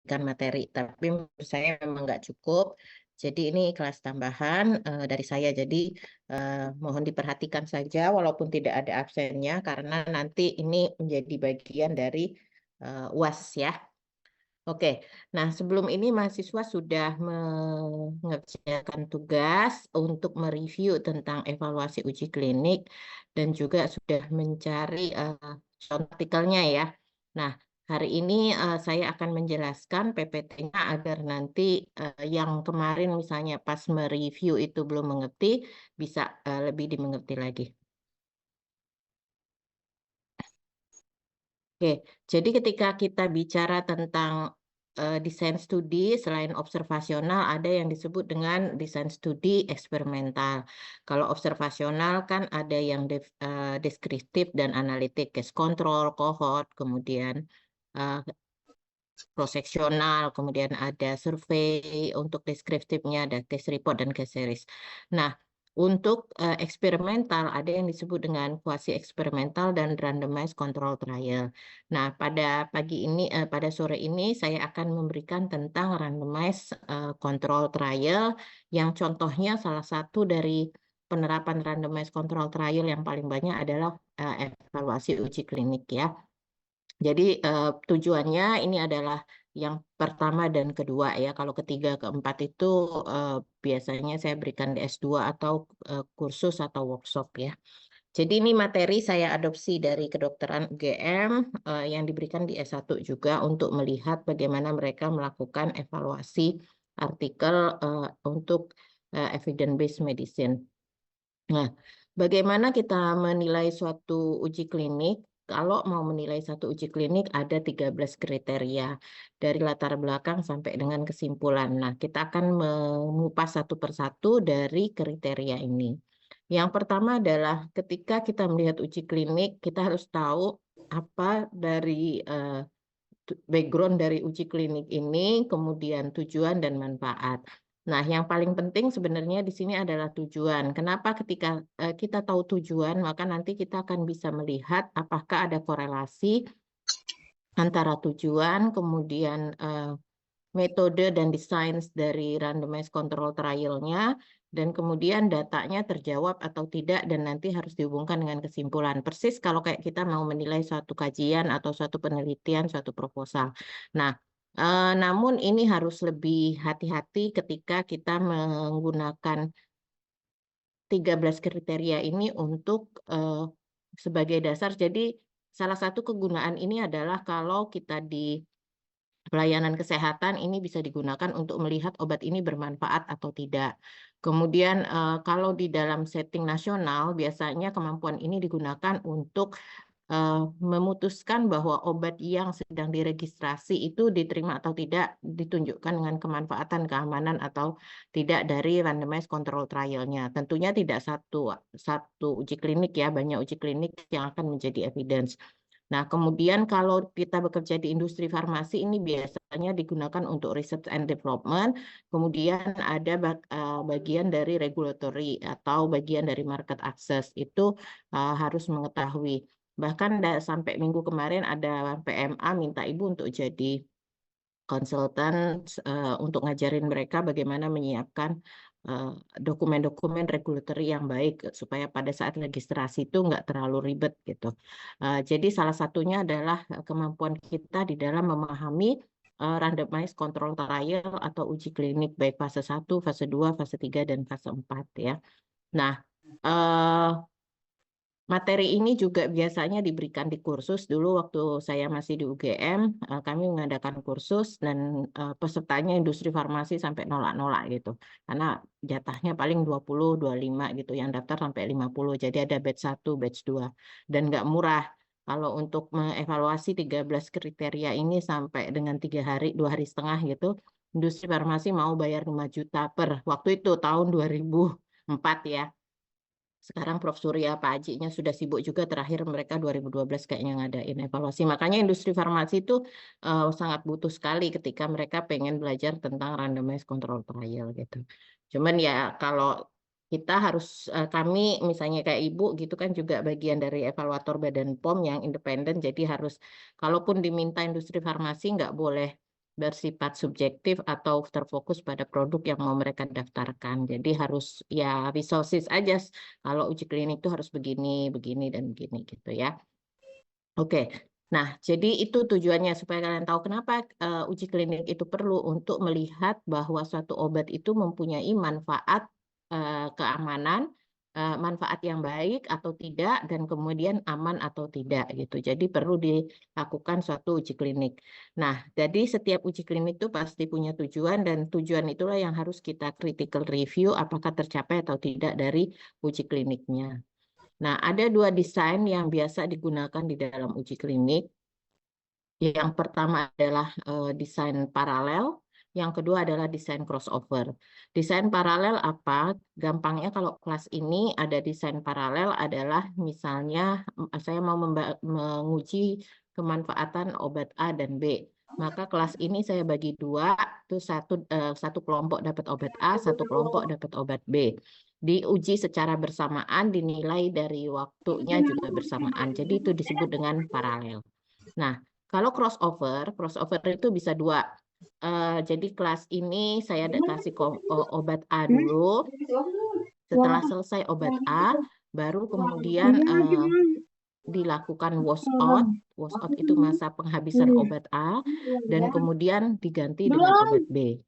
memberikan materi, tapi menurut saya memang nggak cukup. Jadi ini kelas tambahan dari saya. Jadi mohon diperhatikan saja walaupun tidak ada absennya karena nanti ini menjadi bagian dari UAS ya. Oke, nah sebelum ini mahasiswa sudah mengerjakan tugas untuk mereview tentang evaluasi uji klinik dan juga sudah mencari contoh artikelnya ya. Nah, hari ini saya akan menjelaskan PPT-nya agar nanti yang kemarin misalnya pas mereview itu belum mengerti, bisa lebih dimengerti lagi. Oke, jadi ketika kita bicara tentang desain studi, selain observasional, ada yang disebut dengan desain studi eksperimental. Kalau observasional kan ada yang deskriptif dan analitik, case control, cohort, kemudian uh, proseksional, kemudian ada survei untuk deskriptifnya, ada case report dan case series. Nah, untuk eksperimental ada yang disebut dengan kuasi eksperimental dan randomized control trial. Nah, pada pagi ini, pada sore ini saya akan memberikan tentang randomized control trial yang contohnya salah satu dari penerapan randomized control trial yang paling banyak adalah evaluasi uji klinik ya. Jadi tujuannya ini adalah yang pertama dan kedua ya. Kalau ketiga, keempat itu eh, biasanya saya berikan di S2 atau kursus atau workshop ya. Jadi ini materi saya adopsi dari kedokteran UGM yang diberikan di S1 juga untuk melihat bagaimana mereka melakukan evaluasi artikel untuk evidence-based medicine. Nah, bagaimana kita menilai suatu uji klinik? Kalau mau menilai satu uji klinik ada 13 kriteria dari latar belakang sampai dengan kesimpulan. Nah, kita akan mengupas satu persatu dari kriteria ini. Yang pertama adalah ketika kita melihat uji klinik, kita harus tahu apa dari background dari uji klinik ini, kemudian tujuan dan manfaat. Nah, yang paling penting sebenarnya di sini adalah tujuan. Kenapa ketika kita tahu tujuan, maka nanti kita akan bisa melihat apakah ada korelasi antara tujuan, kemudian metode dan desain dari randomized control trial-nya, dan kemudian datanya terjawab atau tidak, dan nanti harus dihubungkan dengan kesimpulan. Persis kalau kayak kita mau menilai suatu kajian atau suatu penelitian, suatu proposal. Nah, namun ini harus lebih hati-hati ketika kita menggunakan 13 kriteria ini untuk sebagai dasar. Jadi salah satu kegunaan ini adalah kalau kita di pelayanan kesehatan ini bisa digunakan untuk melihat obat ini bermanfaat atau tidak. Kemudian kalau di dalam setting nasional biasanya kemampuan ini digunakan untuk memutuskan bahwa obat yang sedang diregistrasi itu diterima atau tidak, ditunjukkan dengan kemanfaatan, keamanan atau tidak dari randomized control trial-nya. Tentunya tidak satu uji klinik ya, banyak uji klinik yang akan menjadi evidence. Nah, kemudian kalau kita bekerja di industri farmasi ini biasanya digunakan untuk research and development, kemudian ada bagian dari regulatory atau bagian dari market access itu harus mengetahui. Bahkan sampai minggu kemarin ada PMA minta ibu untuk jadi konsultan untuk ngajarin mereka bagaimana menyiapkan eh, dokumen-dokumen regulatory yang baik supaya pada saat registrasi itu nggak terlalu ribet gitu. Jadi salah satunya adalah kemampuan kita di dalam memahami randomized control trial atau uji klinik baik fase 1, fase 2, fase 3, dan fase 4 ya. Nah, eh, materi ini juga biasanya diberikan di kursus. Dulu waktu saya masih di UGM, kami mengadakan kursus dan pesertanya industri farmasi sampai nolak-nolak gitu. Karena jatahnya paling 20, 25 gitu, yang daftar sampai 50. Jadi ada batch 1, batch 2. Dan nggak murah. Kalau untuk mengevaluasi 13 kriteria ini sampai dengan 3 hari, 2 hari setengah gitu, industri farmasi mau bayar 5 juta per waktu itu tahun 2004 ya. Sekarang Prof. Surya Pak Haji-nya sudah sibuk juga, terakhir mereka 2012 kayaknya ngadain evaluasi. Makanya industri farmasi itu sangat butuh sekali ketika mereka pengen belajar tentang randomized control trial gitu. Cuman ya kalau kita harus, kami misalnya kayak Ibu gitu kan juga bagian dari evaluator Badan POM yang independen, jadi harus kalaupun diminta industri farmasi nggak boleh bersifat subjektif atau terfokus pada produk yang mau mereka daftarkan. Jadi harus ya resources aja. Kalau uji klinik itu harus begini, begini, dan begini gitu ya. Oke. Nah, jadi itu tujuannya supaya kalian tahu kenapa uji klinik itu perlu untuk melihat bahwa suatu obat itu mempunyai manfaat keamanan, manfaat yang baik atau tidak, dan kemudian aman atau tidak gitu. Jadi perlu dilakukan suatu uji klinik. Nah, jadi setiap uji klinik itu pasti punya tujuan dan tujuan itulah yang harus kita critical review apakah tercapai atau tidak dari uji kliniknya. Nah, ada dua desain yang biasa digunakan di dalam uji klinik. Yang pertama adalah desain paralel, yang kedua adalah desain crossover. Desain paralel apa? Gampangnya kalau kelas ini ada desain paralel adalah misalnya saya mau menguji kemanfaatan obat A dan B. Maka kelas ini saya bagi dua, itu satu kelompok dapat obat A, satu kelompok dapat obat B. Diuji secara bersamaan, dinilai dari waktunya juga bersamaan. Jadi itu disebut dengan paralel. Nah, kalau crossover itu bisa dua. Jadi kelas ini saya kasih obat A dulu. Setelah selesai obat A, baru kemudian dilakukan wash out. Wash out itu masa penghabisan obat A, dan kemudian diganti dengan obat B.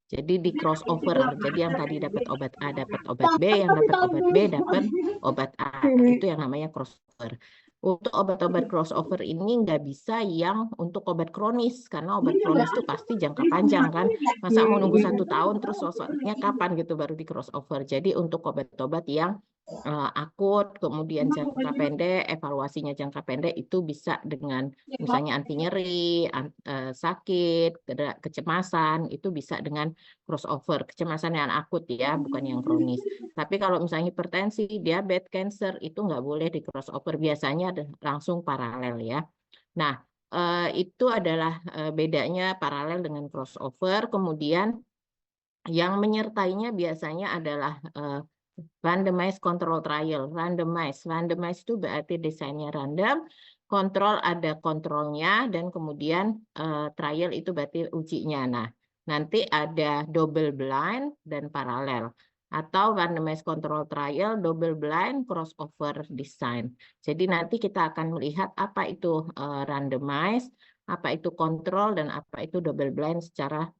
Jadi di crossover. Jadi yang tadi dapat obat A dapat obat B, yang dapat obat B dapat obat A. Itu yang namanya crossover. Untuk obat-obat crossover ini nggak bisa yang untuk obat kronis, karena obat kronis itu pasti jangka panjang kan. Masa mau nunggu 1 tahun terus wash-outnya kapan gitu baru di crossover. Jadi untuk obat-obat yang akut, kemudian jangka pendek, evaluasinya jangka pendek itu bisa dengan misalnya anti nyeri, sakit, kecemasan, itu bisa dengan crossover. Kecemasan yang akut ya, bukan yang kronis. Tapi kalau misalnya hipertensi, diabetes, cancer, itu nggak boleh di crossover. Biasanya langsung paralel ya. Nah, itu adalah bedanya paralel dengan crossover. Kemudian yang menyertainya biasanya adalah randomized control trial. Randomized itu berarti desainnya random, kontrol ada kontrolnya, dan kemudian trial itu berarti ujinya. Nah, nanti ada double blind dan paralel. Atau randomized control trial, double blind, crossover design. Jadi nanti kita akan melihat apa itu randomized, apa itu kontrol, dan apa itu double blind secara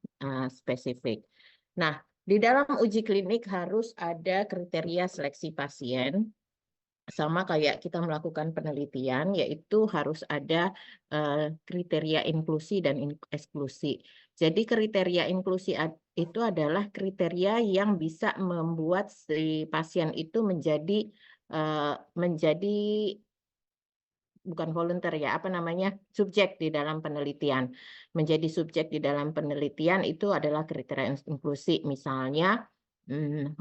spesifik. Nah, di dalam uji klinik harus ada kriteria seleksi pasien, sama kayak kita melakukan penelitian, yaitu harus ada kriteria inklusi dan eksklusi. Jadi kriteria inklusi itu adalah kriteria yang bisa membuat si pasien itu menjadi bukan volunteer ya, apa namanya, subjek di dalam penelitian. Menjadi subjek di dalam penelitian itu adalah kriteria inklusi. Misalnya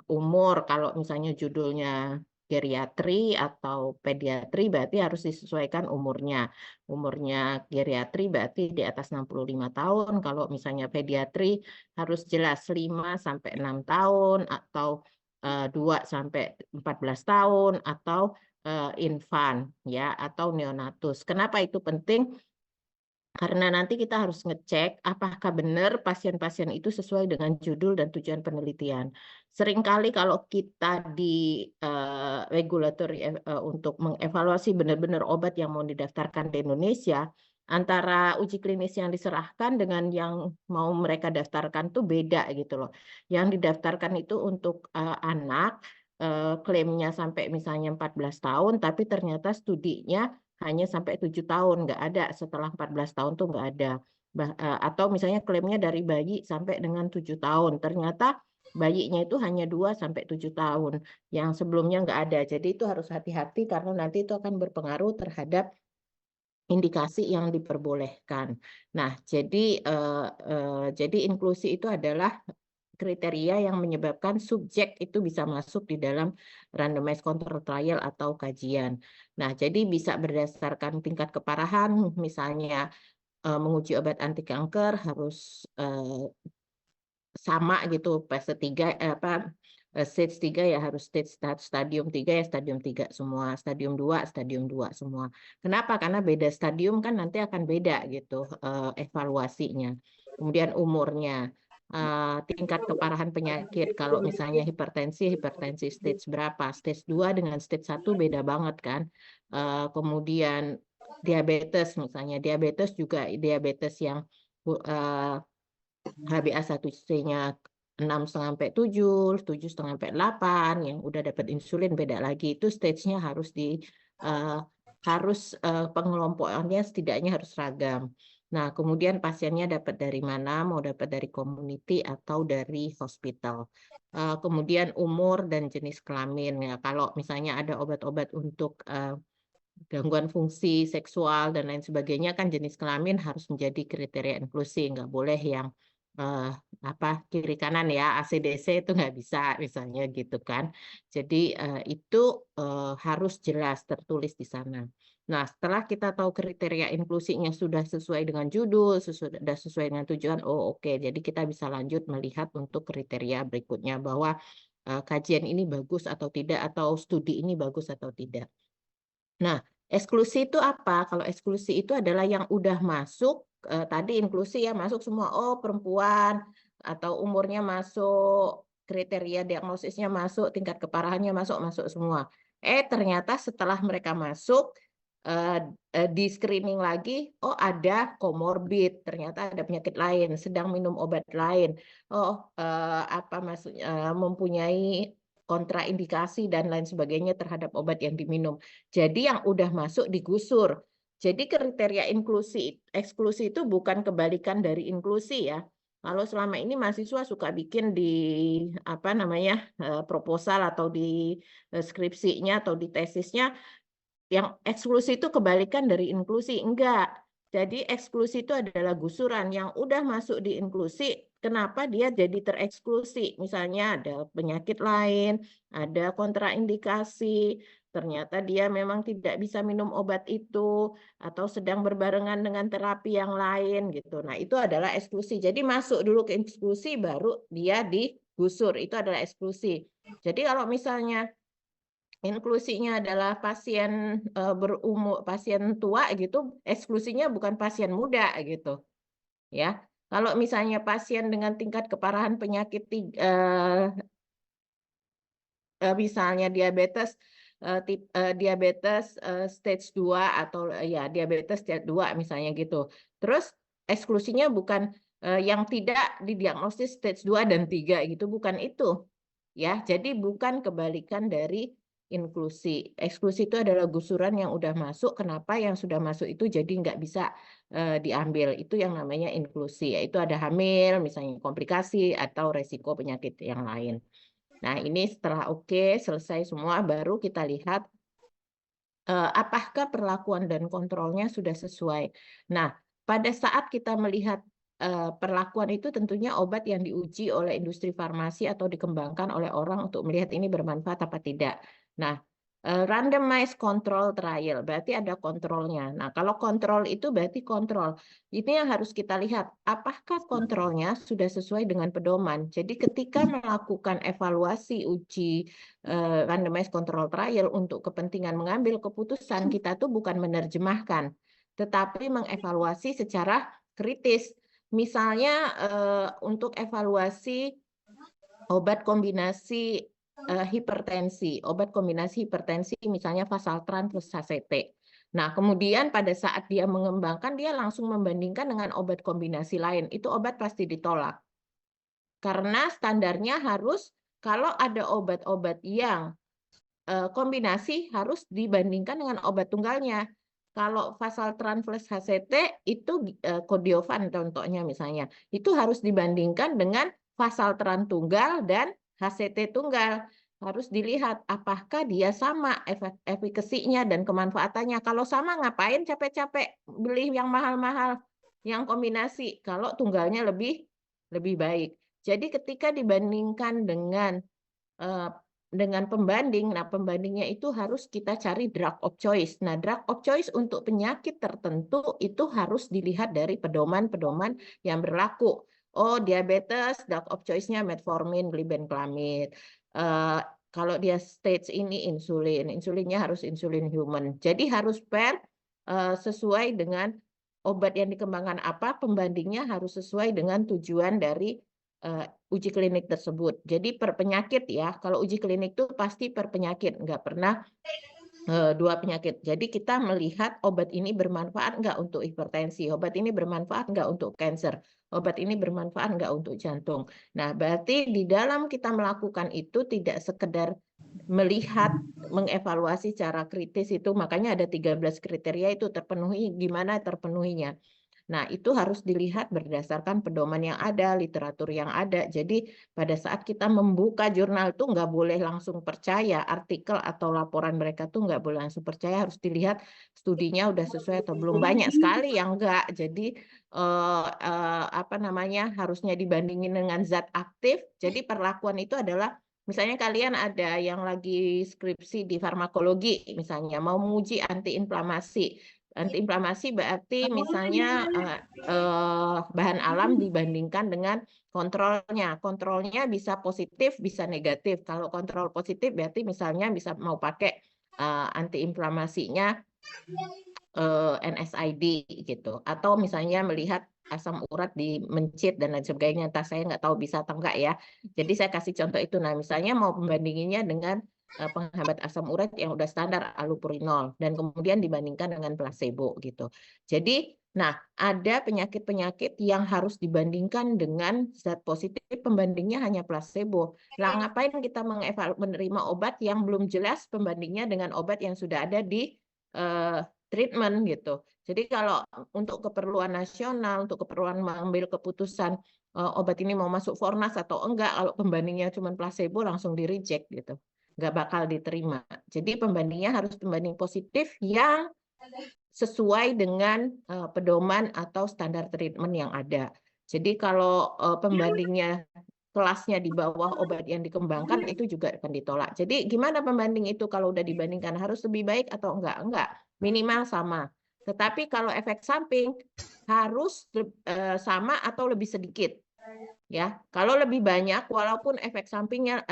umur, kalau misalnya judulnya geriatri atau pediatri berarti harus disesuaikan umurnya. Umurnya geriatri berarti di atas 65 tahun, kalau misalnya pediatri harus jelas 5 sampai 6 tahun atau 2 sampai 14 tahun atau infan ya atau neonatus. Kenapa itu penting? Karena nanti kita harus ngecek apakah benar pasien-pasien itu sesuai dengan judul dan tujuan penelitian. Seringkali kalau kita di regulatory untuk mengevaluasi benar-benar obat yang mau didaftarkan di Indonesia, antara uji klinis yang diserahkan dengan yang mau mereka daftarkan tuh beda gitu loh. Yang didaftarkan itu untuk anak, klaimnya sampai misalnya 14 tahun, tapi ternyata studinya hanya sampai 7 tahun, nggak ada setelah 14 tahun tuh nggak ada. Atau misalnya klaimnya dari bayi sampai dengan 7 tahun, ternyata bayinya itu hanya 2 sampai 7 tahun, yang sebelumnya nggak ada. Jadi itu harus hati-hati karena nanti itu akan berpengaruh terhadap indikasi yang diperbolehkan. Nah, jadi inklusi itu adalah kriteria yang menyebabkan subjek itu bisa masuk di dalam randomized control trial atau kajian. Nah, jadi bisa berdasarkan tingkat keparahan, misalnya menguji obat anti kanker harus sama gitu, fase 3 stage 3 ya harus stadium 3 ya stadium 3 semua, stadium 2 semua. Kenapa? Karena beda stadium kan nanti akan beda gitu evaluasinya. kemudian umurnya, tingkat keparahan penyakit. Kalau misalnya hipertensi stage berapa? Stage 2 dengan stage 1 beda banget kan. Kemudian diabetes misalnya, diabetes juga diabetes yang HbA1c-nya 6,5 sampai 7, 7,5 sampai 8, yang udah dapat insulin beda lagi. Itu stage-nya harus pengelompokannya setidaknya harus ragam. Nah, kemudian pasiennya dapat dari mana? Mau dapat dari community atau dari hospital. Kemudian umur dan jenis kelamin ya. Kalau misalnya ada obat-obat untuk gangguan fungsi seksual dan lain sebagainya, kan jenis kelamin harus menjadi kriteria inklusi, nggak boleh yang kiri kanan ya, ACDC itu nggak bisa misalnya gitu kan. Jadi itu harus jelas tertulis di sana. Nah, setelah kita tahu kriteria inklusinya sudah sesuai dengan judul, sudah sesuai dengan tujuan, oh oke, jadi kita bisa lanjut melihat untuk kriteria berikutnya bahwa kajian ini bagus atau tidak, atau studi ini bagus atau tidak. Nah, eksklusi itu apa? Kalau eksklusi itu adalah yang udah masuk, tadi inklusi ya, masuk semua, oh perempuan, atau umurnya masuk, kriteria diagnosisnya masuk, tingkat keparahannya masuk, masuk semua. Ternyata setelah mereka masuk, di screening lagi, oh ada komorbid, ternyata ada penyakit lain, sedang minum obat lain, oh mempunyai kontraindikasi dan lain sebagainya terhadap obat yang diminum. Jadi yang udah masuk digusur. Jadi kriteria eksklusi itu bukan kebalikan dari inklusi ya. Kalau selama ini mahasiswa suka bikin di proposal atau di skripsinya atau di tesisnya, yang eksklusi itu kebalikan dari inklusi. Enggak. Jadi eksklusi itu adalah gusuran. Yang udah masuk di inklusi, kenapa dia jadi tereksklusi? Misalnya ada penyakit lain, ada kontraindikasi, ternyata dia memang tidak bisa minum obat itu, atau sedang berbarengan dengan terapi yang lain gitu. Nah, itu adalah eksklusi. Jadi masuk dulu ke eksklusi, baru dia digusur. Itu adalah eksklusi. Jadi kalau misalnya inklusinya adalah pasien pasien tua gitu, eksklusinya bukan pasien muda gitu, ya. Kalau misalnya pasien dengan tingkat keparahan penyakit misalnya diabetes stage 2 atau ya diabetes stage 2 misalnya gitu. Terus eksklusinya bukan yang tidak didiagnosis stage 2 dan 3 gitu, bukan itu. Ya, jadi bukan kebalikan dari inklusi. Eksklusi itu adalah gusuran yang udah masuk, kenapa yang sudah masuk itu jadi nggak bisa diambil. Itu yang namanya inklusi, yaitu ada hamil, misalnya komplikasi, atau resiko penyakit yang lain. Nah, ini setelah selesai semua, baru kita lihat apakah perlakuan dan kontrolnya sudah sesuai. Nah, pada saat kita melihat perlakuan itu tentunya obat yang diuji oleh industri farmasi atau dikembangkan oleh orang untuk melihat ini bermanfaat apa tidak. Nah, randomized control trial berarti ada kontrolnya. Nah, kalau kontrol itu berarti kontrol. Ini yang harus kita lihat, apakah kontrolnya sudah sesuai dengan pedoman. Jadi ketika melakukan evaluasi uji randomized control trial untuk kepentingan mengambil keputusan, kita tuh bukan menerjemahkan, tetapi mengevaluasi secara kritis. Misalnya untuk evaluasi obat kombinasi hipertensi, obat kombinasi hipertensi misalnya Vasaltran plus HCT. Nah, kemudian pada saat dia mengembangkan, dia langsung membandingkan dengan obat kombinasi lain. Itu obat pasti ditolak. Karena standarnya harus, kalau ada obat-obat yang kombinasi harus dibandingkan dengan obat tunggalnya. Kalau Vasaltran plus HCT itu Kodiovan contohnya misalnya, itu harus dibandingkan dengan Vasaltran tunggal dan HCT tunggal. Harus dilihat apakah dia sama efikasinya dan kemanfaatannya. Kalau sama, ngapain capek-capek beli yang mahal-mahal, yang kombinasi, kalau tunggalnya lebih baik. Jadi ketika dibandingkan dengan pembanding, nah pembandingnya itu harus kita cari drug of choice. Nah, drug of choice untuk penyakit tertentu itu harus dilihat dari pedoman-pedoman yang berlaku. Oh, diabetes, drug of choice-nya metformin, glibenclamide. Kalau dia stage ini insulinnya harus insulin human. Jadi harus fair sesuai dengan obat yang dikembangkan apa, pembandingnya harus sesuai dengan tujuan dari uji klinik tersebut. Jadi per penyakit ya, kalau uji klinik itu pasti per penyakit, nggak pernah dua penyakit. Jadi kita melihat obat ini bermanfaat nggak untuk hipertensi, obat ini bermanfaat nggak untuk kanker, obat ini bermanfaat nggak untuk jantung. Nah, berarti di dalam kita melakukan itu tidak sekedar melihat, mengevaluasi secara kritis itu, makanya ada 13 kriteria itu terpenuhi, gimana terpenuhinya. Nah, itu harus dilihat berdasarkan pedoman yang ada, literatur yang ada. Jadi, pada saat kita membuka jurnal itu nggak boleh langsung percaya, artikel atau laporan mereka tuh nggak boleh langsung percaya, harus dilihat studinya udah sesuai atau belum. Banyak sekali yang enggak. Jadi, apa namanya, harusnya dibandingin dengan zat aktif. Jadi, perlakuan itu adalah, misalnya kalian ada yang lagi skripsi di farmakologi, misalnya mau menguji antiinflamasi. Antiinflamasi berarti misalnya bahan alam dibandingkan dengan kontrolnya. Kontrolnya bisa positif, bisa negatif. Kalau kontrol positif berarti misalnya bisa mau pakai antiinflamasinya NSAID gitu. Atau misalnya melihat asam urat di mencit dan lain sebagainya. Entah, saya nggak tahu bisa atau enggak ya. Jadi saya kasih contoh itu. Nah, misalnya mau membandinginnya dengan penghambat asam urat yang udah standar allopurinol dan kemudian dibandingkan dengan placebo gitu. Jadi, nah, ada penyakit-penyakit yang harus dibandingkan dengan zat positif, pembandingnya hanya placebo. Lah, ngapain kita menerima obat yang belum jelas pembandingnya dengan obat yang sudah ada di treatment gitu. Jadi kalau untuk keperluan nasional, untuk keperluan mengambil keputusan obat ini mau masuk Fornas atau enggak, kalau pembandingnya cuma placebo langsung di-reject gitu. Nggak bakal diterima. Jadi pembandingnya harus pembanding positif yang sesuai dengan pedoman atau standar treatment yang ada. Jadi kalau pembandingnya kelasnya di bawah obat yang dikembangkan itu juga akan ditolak. Jadi gimana pembanding itu kalau udah dibandingkan, harus lebih baik atau enggak? Enggak, minimal sama. Tetapi kalau efek samping harus sama atau lebih sedikit. Ya, kalau lebih banyak walaupun efek sampingnya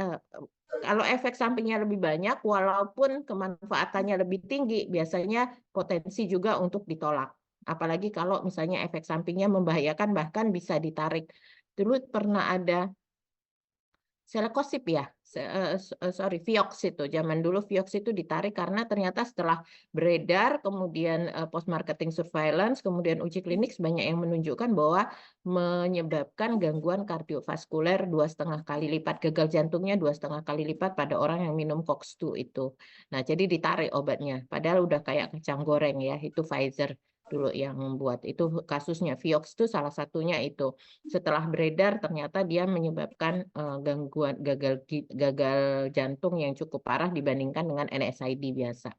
kalau efek sampingnya lebih banyak walaupun kemanfaatannya lebih tinggi, biasanya potensi juga untuk ditolak. Apalagi kalau misalnya efek sampingnya membahayakan, bahkan bisa ditarik. Dulu pernah ada Selekosip ya, sorry, Vioxx itu. Zaman dulu Vioxx itu ditarik karena ternyata setelah beredar, kemudian post marketing surveillance, kemudian uji klinik, banyak yang menunjukkan bahwa menyebabkan gangguan kardiovaskuler 2,5 kali lipat, gagal jantungnya 2,5 kali lipat pada orang yang minum COX-2 itu. Nah, jadi ditarik obatnya. Padahal udah kayak kacang goreng ya, itu Pfizer dulu yang membuat itu kasusnya. Vioxx itu salah satunya itu. Setelah beredar ternyata dia menyebabkan gangguan gagal jantung yang cukup parah dibandingkan dengan NSAID biasa.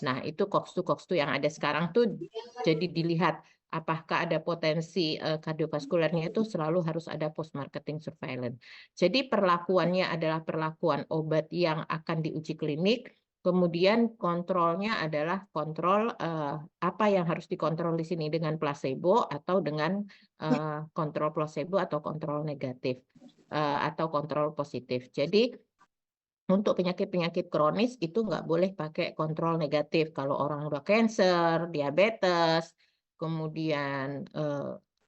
Nah, itu COX-2 yang ada sekarang tuh jadi dilihat apakah ada potensi kardiovaskulernya, itu selalu harus ada post marketing surveillance. Jadi perlakuannya adalah perlakuan obat yang akan diuji klinik. Kemudian kontrolnya adalah kontrol apa yang harus dikontrol di sini, dengan placebo atau dengan kontrol placebo atau kontrol negatif atau kontrol positif. Jadi untuk penyakit-penyakit kronis itu nggak boleh pakai kontrol negatif. Kalau orang udah cancer, diabetes, kemudian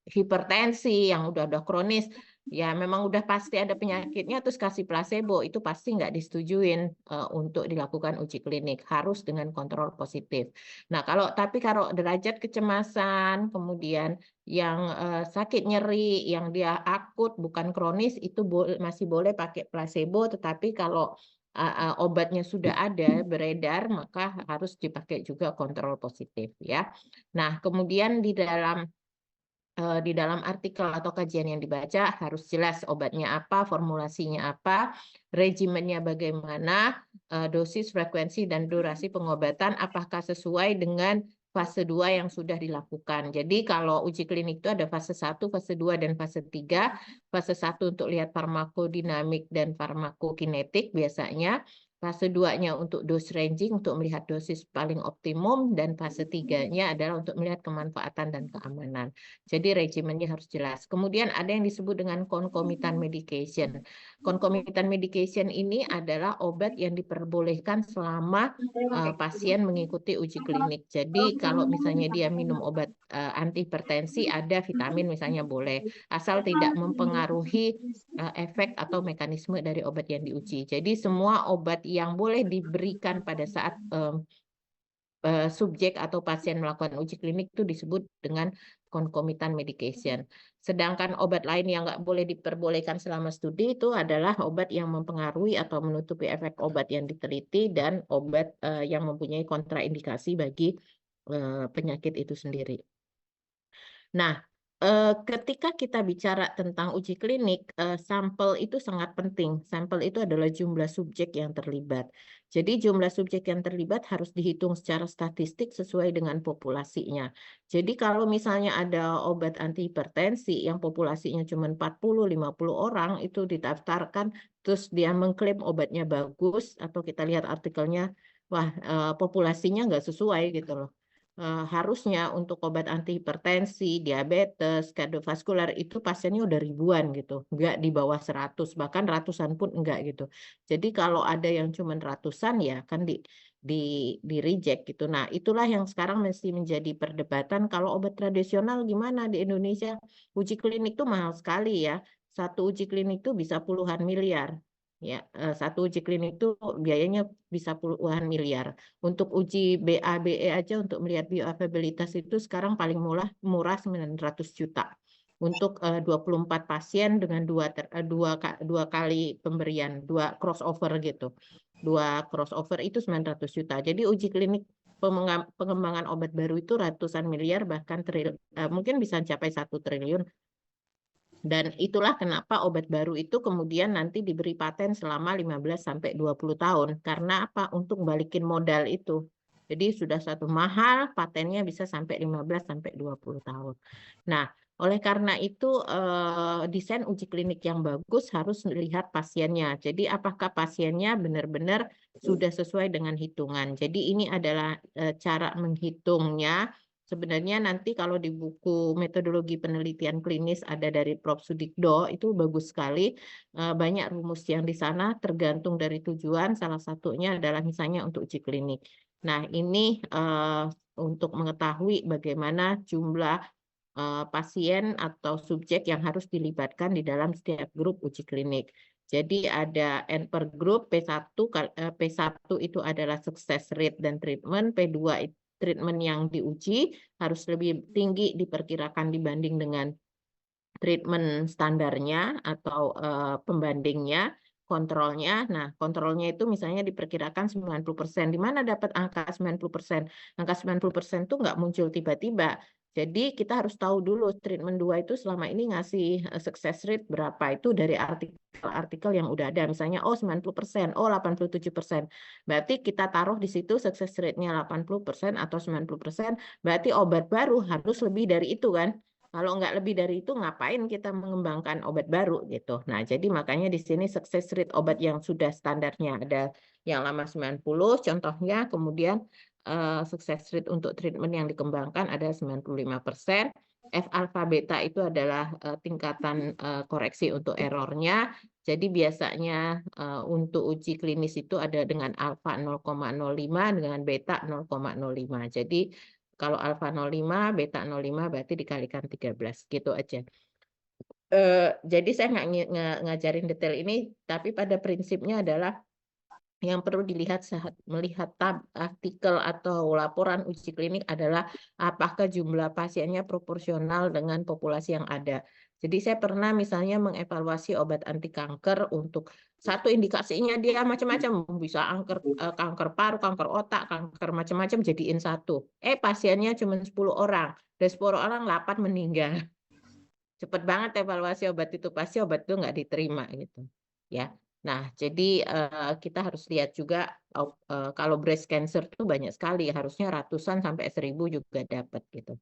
hipertensi yang udah kronis, ya memang udah pasti ada penyakitnya, terus kasih placebo, itu pasti nggak disetujuin untuk dilakukan uji klinik, harus dengan kontrol positif. Nah, tapi kalau derajat kecemasan, kemudian yang sakit nyeri, yang dia akut bukan kronis, itu masih boleh pakai placebo, tetapi kalau obatnya sudah ada beredar, maka harus dipakai juga kontrol positif ya. Nah, kemudian di dalam artikel atau kajian yang dibaca harus jelas obatnya apa, formulasinya apa, regimennya bagaimana, dosis, frekuensi, dan durasi pengobatan apakah sesuai dengan fase 2 yang sudah dilakukan. Jadi kalau uji klinik itu ada fase 1, fase 2, dan fase 3. Fase 1 untuk lihat farmakodinamik dan farmakokinetik biasanya. Fase 2-nya untuk dose ranging untuk melihat dosis paling optimum, dan fase 3-nya adalah untuk melihat kemanfaatan dan keamanan. Jadi regimennya harus jelas. Kemudian ada yang disebut dengan concomitant medication. Concomitant medication ini adalah obat yang diperbolehkan selama pasien mengikuti uji klinik. Jadi kalau misalnya dia minum obat antihipertensi, ada vitamin misalnya boleh, asal tidak mempengaruhi efek atau mekanisme dari obat yang diuji. Jadi semua obat yang boleh diberikan pada saat subjek atau pasien melakukan uji klinik itu disebut dengan concomitant medication. Sedangkan obat lain yang nggak boleh diperbolehkan selama studi itu adalah obat yang mempengaruhi atau menutupi efek obat yang diteliti, dan obat yang mempunyai kontraindikasi bagi penyakit itu sendiri. Nah, ketika kita bicara tentang uji klinik, sampel itu sangat penting. Sampel itu adalah jumlah subjek yang terlibat. Jadi jumlah subjek yang terlibat harus dihitung secara statistik sesuai dengan populasinya. Jadi kalau misalnya ada obat antihipertensi yang populasinya cuma 40-50 orang, itu didaftarkan, terus dia mengklaim obatnya bagus, atau kita lihat artikelnya, wah, populasinya nggak sesuai gitu loh. Harusnya untuk obat antihipertensi, diabetes, kardiovaskular itu pasiennya udah ribuan gitu, nggak di bawah 100, bahkan ratusan pun enggak gitu. Jadi kalau ada yang cuma ratusan ya kan di reject gitu. Nah, itulah yang sekarang mesti menjadi perdebatan. Kalau obat tradisional gimana di Indonesia? Uji klinik tuh mahal sekali ya. Satu uji klinik tuh bisa puluhan miliar. Ya, satu uji klinik itu biayanya bisa puluhan miliar. Untuk uji BA/BE aja untuk melihat bioavailabilitas itu sekarang paling murah 900 juta. Untuk 24 pasien dengan dua kali pemberian, dua crossover gitu. Dua crossover itu 900 juta. Jadi uji klinik pengembangan obat baru itu ratusan miliar, bahkan mungkin bisa mencapai 1 triliun. Dan itulah kenapa obat baru itu kemudian nanti diberi paten selama 15-20 tahun. Karena apa? Untuk balikin modal itu. Jadi sudah satu mahal, patennya bisa sampai 15-20 tahun. Nah, oleh karena itu desain uji klinik yang bagus harus melihat pasiennya. Jadi apakah pasiennya benar-benar sudah sesuai dengan hitungan. Jadi ini adalah cara menghitungnya. Sebenarnya nanti kalau di buku metodologi penelitian klinis ada dari Prof. Sudikdo, itu bagus sekali. Banyak rumus yang di sana tergantung dari tujuan, salah satunya adalah misalnya untuk uji klinik. Nah, ini untuk mengetahui bagaimana jumlah pasien atau subjek yang harus dilibatkan di dalam setiap grup uji klinik. Jadi ada N per grup, P1 itu adalah success rate dan treatment, P2 itu treatment yang diuji harus lebih tinggi diperkirakan dibanding dengan treatment standarnya atau pembandingnya, kontrolnya. Nah, kontrolnya itu misalnya diperkirakan 90%. Di mana dapat angka 90%? Angka 90% itu nggak muncul tiba-tiba. Jadi kita harus tahu dulu treatment 2 itu selama ini ngasih success rate berapa, itu dari artikel yang udah ada. Misalnya, oh 90%, oh 87%. Berarti kita taruh di situ success rate-nya 80% atau 90%, berarti obat baru harus lebih dari itu kan. Kalau nggak lebih dari itu, ngapain kita mengembangkan obat baru gitu. Nah, jadi makanya di sini success rate obat yang sudah standarnya ada yang lama 90, contohnya, kemudian success rate untuk treatment yang dikembangkan ada 95%. F alpha beta itu adalah tingkatan koreksi untuk errornya. Jadi biasanya untuk uji klinis itu ada dengan alpha 0,05, dengan beta 0,05. Jadi kalau alfa 05, beta 05 berarti dikalikan 13, gitu aja. Jadi saya nggak ngajarin detail ini, tapi pada prinsipnya adalah yang perlu dilihat saat melihat artikel atau laporan uji klinik adalah apakah jumlah pasiennya proporsional dengan populasi yang ada. Jadi saya pernah misalnya mengevaluasi obat anti kanker untuk satu indikasinya dia macam-macam, bisa kanker paru, kanker otak, kanker macam-macam jadiin satu. Pasiennya cuma 10 orang, dari 10 orang 8 meninggal. Cepet banget evaluasi obat itu, pasti obat itu nggak diterima gitu. Ya. Nah, jadi kita harus lihat juga kalau breast cancer itu banyak sekali, harusnya ratusan sampai 1000 juga dapat gitu.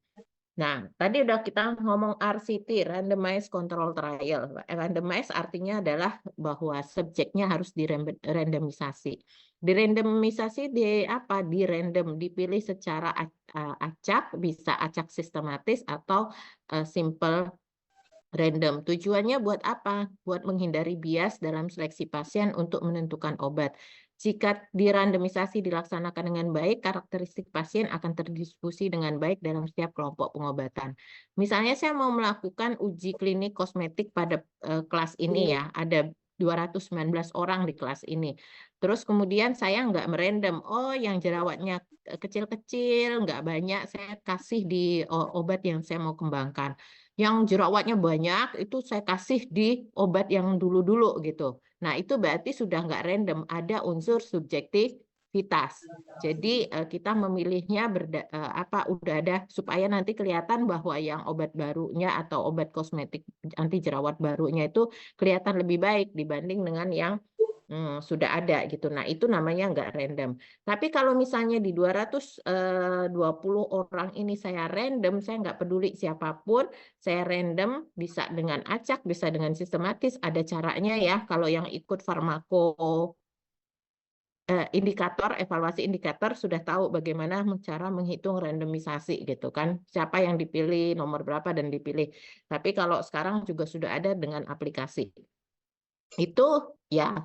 Nah, tadi udah kita ngomong RCT, Randomized Control Trial. Randomized artinya adalah bahwa subjeknya harus dirandomisasi. Dirandomisasi di apa? Di random, dipilih secara acak, bisa acak sistematis atau simple random. Tujuannya buat apa? Buat menghindari bias dalam seleksi pasien untuk menentukan obat. Jika dirandomisasi dilaksanakan dengan baik, karakteristik pasien akan terdistribusi dengan baik dalam setiap kelompok pengobatan. Misalnya saya mau melakukan uji klinik kosmetik pada kelas ini ya, ada 219 orang di kelas ini. Terus kemudian saya nggak merandom, oh yang jerawatnya kecil-kecil, nggak banyak, saya kasih di obat yang saya mau kembangkan. Yang jerawatnya banyak itu saya kasih di obat yang dulu-dulu gitu. Nah, itu berarti sudah nggak random, ada unsur subjektivitas. Jadi kita memilihnya udah ada supaya nanti kelihatan bahwa yang obat barunya atau obat kosmetik anti jerawat barunya itu kelihatan lebih baik dibanding dengan yang sudah ada gitu. Nah, itu namanya nggak random. Tapi kalau misalnya di 220 orang ini saya random, saya nggak peduli siapapun, saya random, bisa dengan acak, bisa dengan sistematis, ada caranya ya. Kalau yang ikut indikator, evaluasi indikator sudah tahu bagaimana cara menghitung randomisasi gitu kan. Siapa yang dipilih, nomor berapa dan dipilih. Tapi kalau sekarang juga sudah ada dengan aplikasi. Itu ya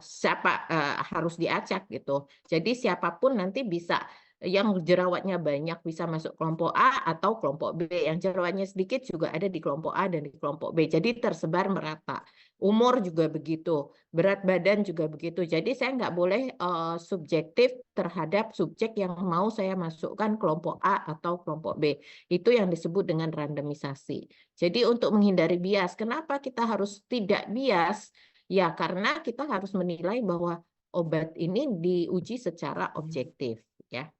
harus diacak gitu. Jadi siapapun nanti bisa yang jerawatnya banyak bisa masuk kelompok A atau kelompok B. Yang jerawatnya sedikit juga ada di kelompok A dan di kelompok B. Jadi tersebar merata. Umur juga begitu, berat badan juga begitu. Jadi saya nggak boleh subjektif terhadap subjek yang mau saya masukkan kelompok A atau kelompok B. Itu yang disebut dengan randomisasi. Jadi untuk menghindari bias, kenapa kita harus tidak bias? Ya, karena kita harus menilai bahwa obat ini diuji secara objektif, ya.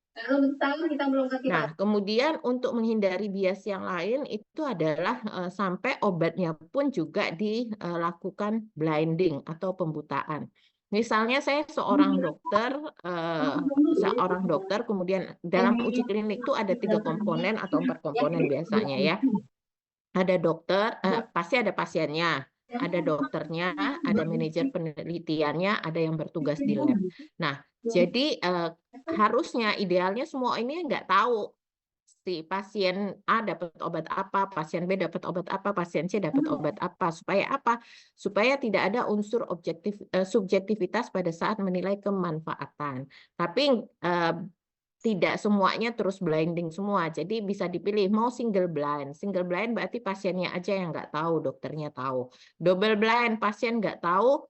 Nah, kemudian untuk menghindari bias yang lain itu adalah sampai obatnya pun juga dilakukan blinding atau pembutaan. Misalnya saya seorang dokter, kemudian dalam uji klinik itu ada 3 komponen atau 4 komponen biasanya ya. Ada dokter, pasti ada pasiennya, ada dokternya, ada manajer penelitiannya, ada yang bertugas di lab. Nah, jadi harusnya idealnya semua ini nggak tahu si pasien A dapat obat apa, pasien B dapat obat apa, pasien C dapat obat apa. Supaya apa? Supaya tidak ada unsur subjektivitas pada saat menilai kemanfaatan. Tapi tidak semuanya terus blinding semua. Jadi bisa dipilih mau single blind. Single blind berarti pasiennya aja yang nggak tahu, dokternya tahu. Double blind, pasien nggak tahu,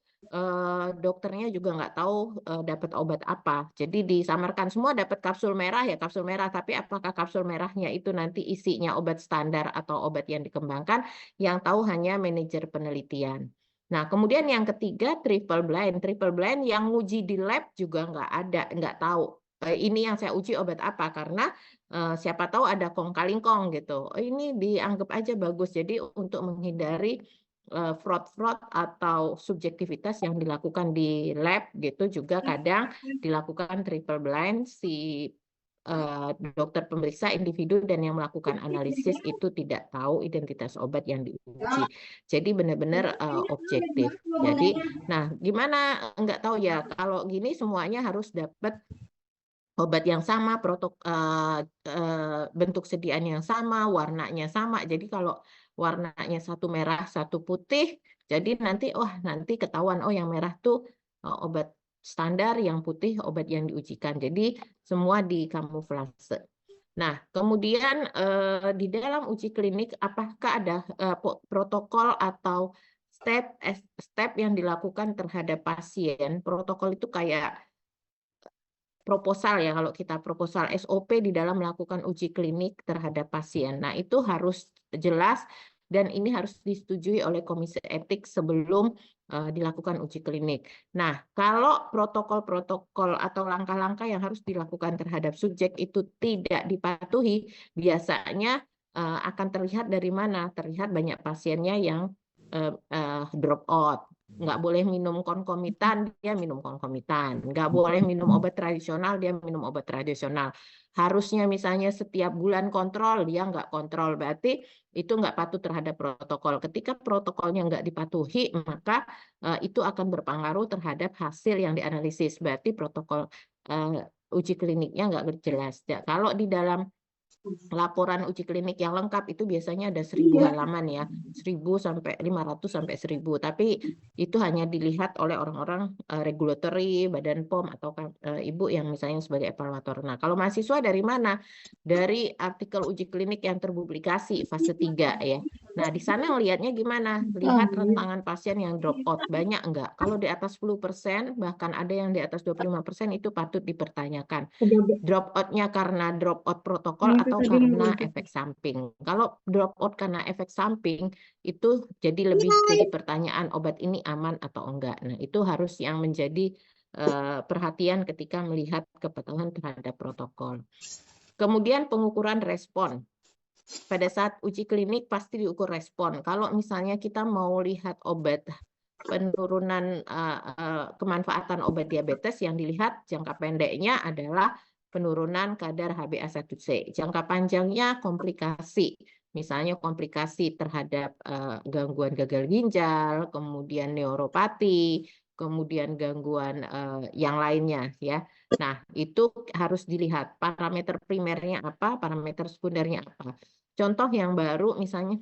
dokternya juga nggak tahu dapat obat apa. Jadi disamarkan semua dapat kapsul merah ya kapsul merah. Tapi apakah kapsul merahnya itu nanti isinya obat standar atau obat yang dikembangkan, yang tahu hanya manajer penelitian. Nah, kemudian yang ketiga triple blind. Triple blind yang nguji di lab juga nggak tahu. Ini yang saya uji obat apa karena siapa tahu ada kong kaling kong gitu. Ini dianggap aja bagus. Jadi untuk menghindari fraud-fraud atau subjektivitas yang dilakukan di lab gitu juga kadang dilakukan triple blind si dokter pemeriksa individu dan yang melakukan analisis itu tidak tahu identitas obat yang diuji. Jadi benar-benar objektif. Jadi, nah gimana nggak tahu ya kalau gini semuanya harus dapat obat yang sama, bentuk sediaan yang sama, warnanya sama. Jadi kalau warnanya satu merah, satu putih, jadi nanti ketahuan yang merah tuh obat standar, yang putih obat yang diujikan. Jadi semua dikamuflase. Nah, kemudian di dalam uji klinik apakah ada protokol atau step yang dilakukan terhadap pasien? Protokol itu kayak proposal ya, kalau kita proposal SOP di dalam melakukan uji klinik terhadap pasien. Nah, itu harus jelas dan ini harus disetujui oleh Komisi Etik sebelum dilakukan uji klinik. Nah, kalau protokol-protokol atau langkah-langkah yang harus dilakukan terhadap subjek itu tidak dipatuhi, biasanya akan terlihat dari mana? Terlihat banyak pasiennya yang drop out. nggak boleh minum konkomitan, dia minum konkomitan. Nggak boleh minum obat tradisional, dia minum obat tradisional. Harusnya misalnya setiap bulan kontrol, dia nggak kontrol. Berarti itu nggak patuh terhadap protokol. Ketika protokolnya nggak dipatuhi, maka itu akan berpengaruh terhadap hasil yang dianalisis. Berarti protokol uji kliniknya nggak jelas. Ya, kalau di dalam laporan uji klinik yang lengkap itu biasanya ada 1000 halaman ya, 1000 sampai 500 sampai 1000. Tapi itu hanya dilihat oleh orang-orang regulatory, Badan POM atau ibu yang misalnya sebagai evaluator. Nah, kalau mahasiswa dari mana? Dari artikel uji klinik yang terpublikasi fase 3 ya. Nah, di sana ngelihatnya gimana? Lihat rentangan pasien yang drop out banyak enggak? Kalau di atas 10%, bahkan ada yang di atas 25% itu patut dipertanyakan. Drop out-nya karena drop out protokol atau karena efek samping. Kalau drop out karena efek samping itu jadi lebih jadi pertanyaan obat ini aman atau enggak. Nah, itu harus yang menjadi perhatian ketika melihat kepatuhan terhadap protokol. Kemudian pengukuran respon. Pada saat uji klinik pasti diukur respon. Kalau misalnya kita mau lihat obat penurunan kemanfaatan obat diabetes, yang dilihat jangka pendeknya adalah penurunan kadar HbA1c. Jangka panjangnya komplikasi, misalnya komplikasi terhadap gangguan gagal ginjal, kemudian neuropati, kemudian gangguan yang lainnya ya. Nah, itu harus dilihat parameter primernya apa, parameter sekundernya apa. Contoh yang baru misalnya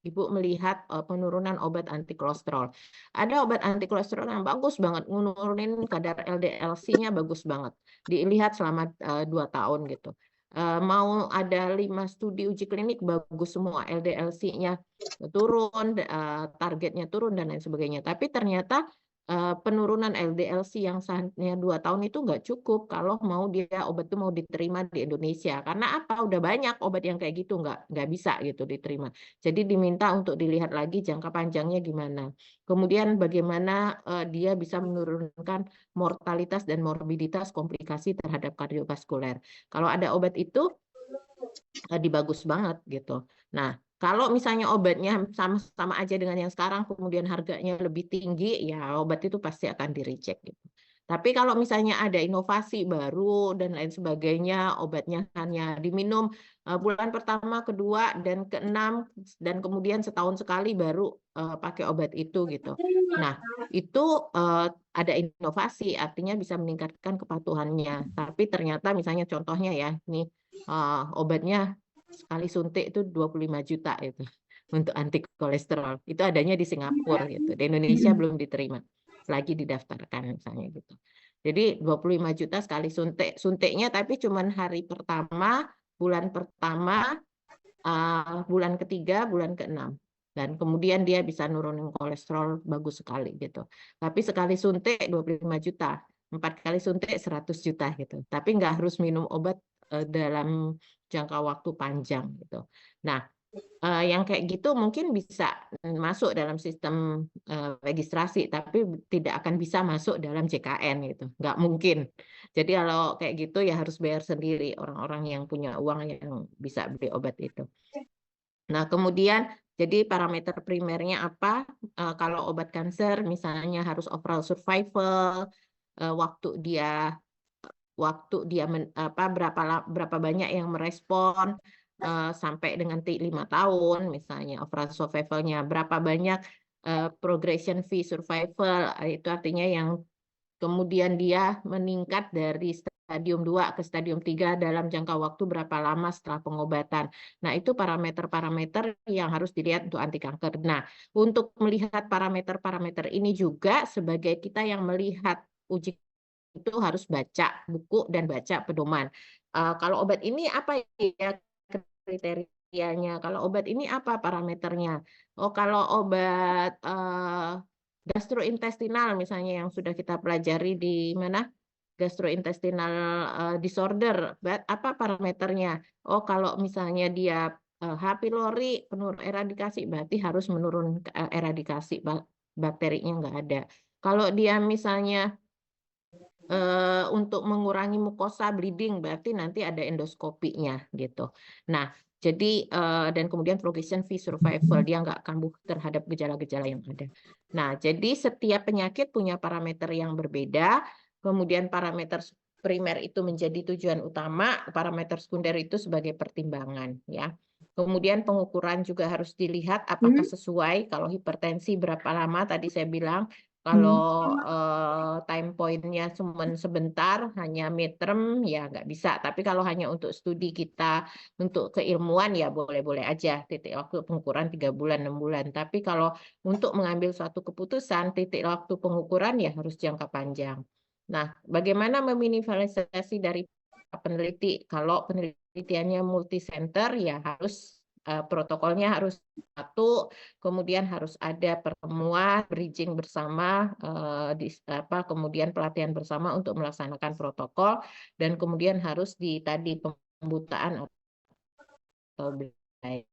Ibu melihat penurunan obat anti kolesterol. Ada obat anti kolesterol yang bagus banget, nurunin kadar LDL-C-nya bagus banget. Dilihat selama 2 tahun gitu. Mau ada 5 studi uji klinik bagus semua, LDL-C-nya turun, targetnya turun dan lain sebagainya. Tapi ternyata penurunan LDL-C yang seharusnya 2 tahun itu nggak cukup kalau mau dia obat itu mau diterima di Indonesia. Karena apa? Udah banyak obat yang kayak gitu nggak bisa gitu diterima. Jadi diminta untuk dilihat lagi jangka panjangnya gimana. Kemudian bagaimana dia bisa menurunkan mortalitas dan morbiditas komplikasi terhadap kardiovaskuler. Kalau ada obat itu dibagus banget gitu. Nah, kalau misalnya obatnya sama-sama aja dengan yang sekarang, kemudian harganya lebih tinggi, ya obat itu pasti akan di-reject gitu. Tapi kalau misalnya ada inovasi baru dan lain sebagainya, obatnya hanya diminum bulan pertama, kedua, dan keenam, dan kemudian setahun sekali baru pakai obat itu gitu. Nah, itu ada inovasi, artinya bisa meningkatkan kepatuhannya. Tapi ternyata misalnya contohnya ya, nih obatnya sekali suntik itu 25 juta itu untuk anti kolesterol. Itu adanya di Singapura gitu. Di Indonesia belum diterima. Lagi didaftarkan misalnya gitu. Jadi 25 juta sekali suntik. Suntiknya tapi cuma hari pertama, bulan pertama, bulan ketiga, bulan keenam. Dan kemudian dia bisa nurunin kolesterol bagus sekali gitu. Tapi sekali suntik 25 juta. 4 kali suntik 100 juta gitu. Tapi nggak harus minum obat dalam jangka waktu panjang gitu. Nah, yang kayak gitu mungkin bisa masuk dalam sistem registrasi, tapi tidak akan bisa masuk dalam JKN gitu, nggak mungkin. Jadi kalau kayak gitu ya harus bayar sendiri orang-orang yang punya uang yang bisa beli obat itu. Nah, kemudian jadi parameter primernya apa? Kalau obat kanker misalnya harus overall survival, waktu dia berapa banyak yang merespon sampai dengan 5 tahun misalnya overall survival-nya, berapa banyak progression free survival, itu artinya yang kemudian dia meningkat dari stadium 2 ke stadium 3 dalam jangka waktu berapa lama setelah pengobatan. Nah, itu parameter-parameter yang harus dilihat untuk anti kanker. Nah, untuk melihat parameter-parameter ini juga sebagai kita yang melihat uji itu harus baca buku dan baca pedoman. Kalau obat ini apa ya kriterianya? Kalau obat ini apa parameternya? Oh, kalau obat gastrointestinal misalnya yang sudah kita pelajari di mana? Gastrointestinal disorder, apa parameternya? Oh, kalau misalnya dia H. pylori penurun eradikasi berarti harus menurun eradikasi bakterinya nggak ada. Kalau dia misalnya untuk mengurangi mukosa bleeding berarti nanti ada endoskopinya gitu. Nah, Jadi dan kemudian progression-free survival, dia nggak kambuh terhadap gejala-gejala yang ada. Nah, jadi setiap penyakit punya parameter yang berbeda, kemudian parameter primer itu menjadi tujuan utama, parameter sekunder itu sebagai pertimbangan, ya. Kemudian pengukuran juga harus dilihat apakah sesuai. Kalau hipertensi berapa lama tadi saya bilang, kalau time point-nya cuma sebentar, hanya midterm, ya nggak bisa. Tapi kalau hanya untuk studi kita, untuk keilmuan, ya boleh-boleh aja. Titik waktu pengukuran 3 bulan, 6 bulan. Tapi kalau untuk mengambil suatu keputusan, titik waktu pengukuran ya harus jangka panjang. Nah, bagaimana meminimalisasi dari peneliti? Kalau penelitiannya multi-center, ya harus protokolnya harus satu, kemudian harus ada pertemuan bridging bersama, kemudian pelatihan bersama untuk melaksanakan protokol, dan kemudian harus tadi pembutaan atau blind.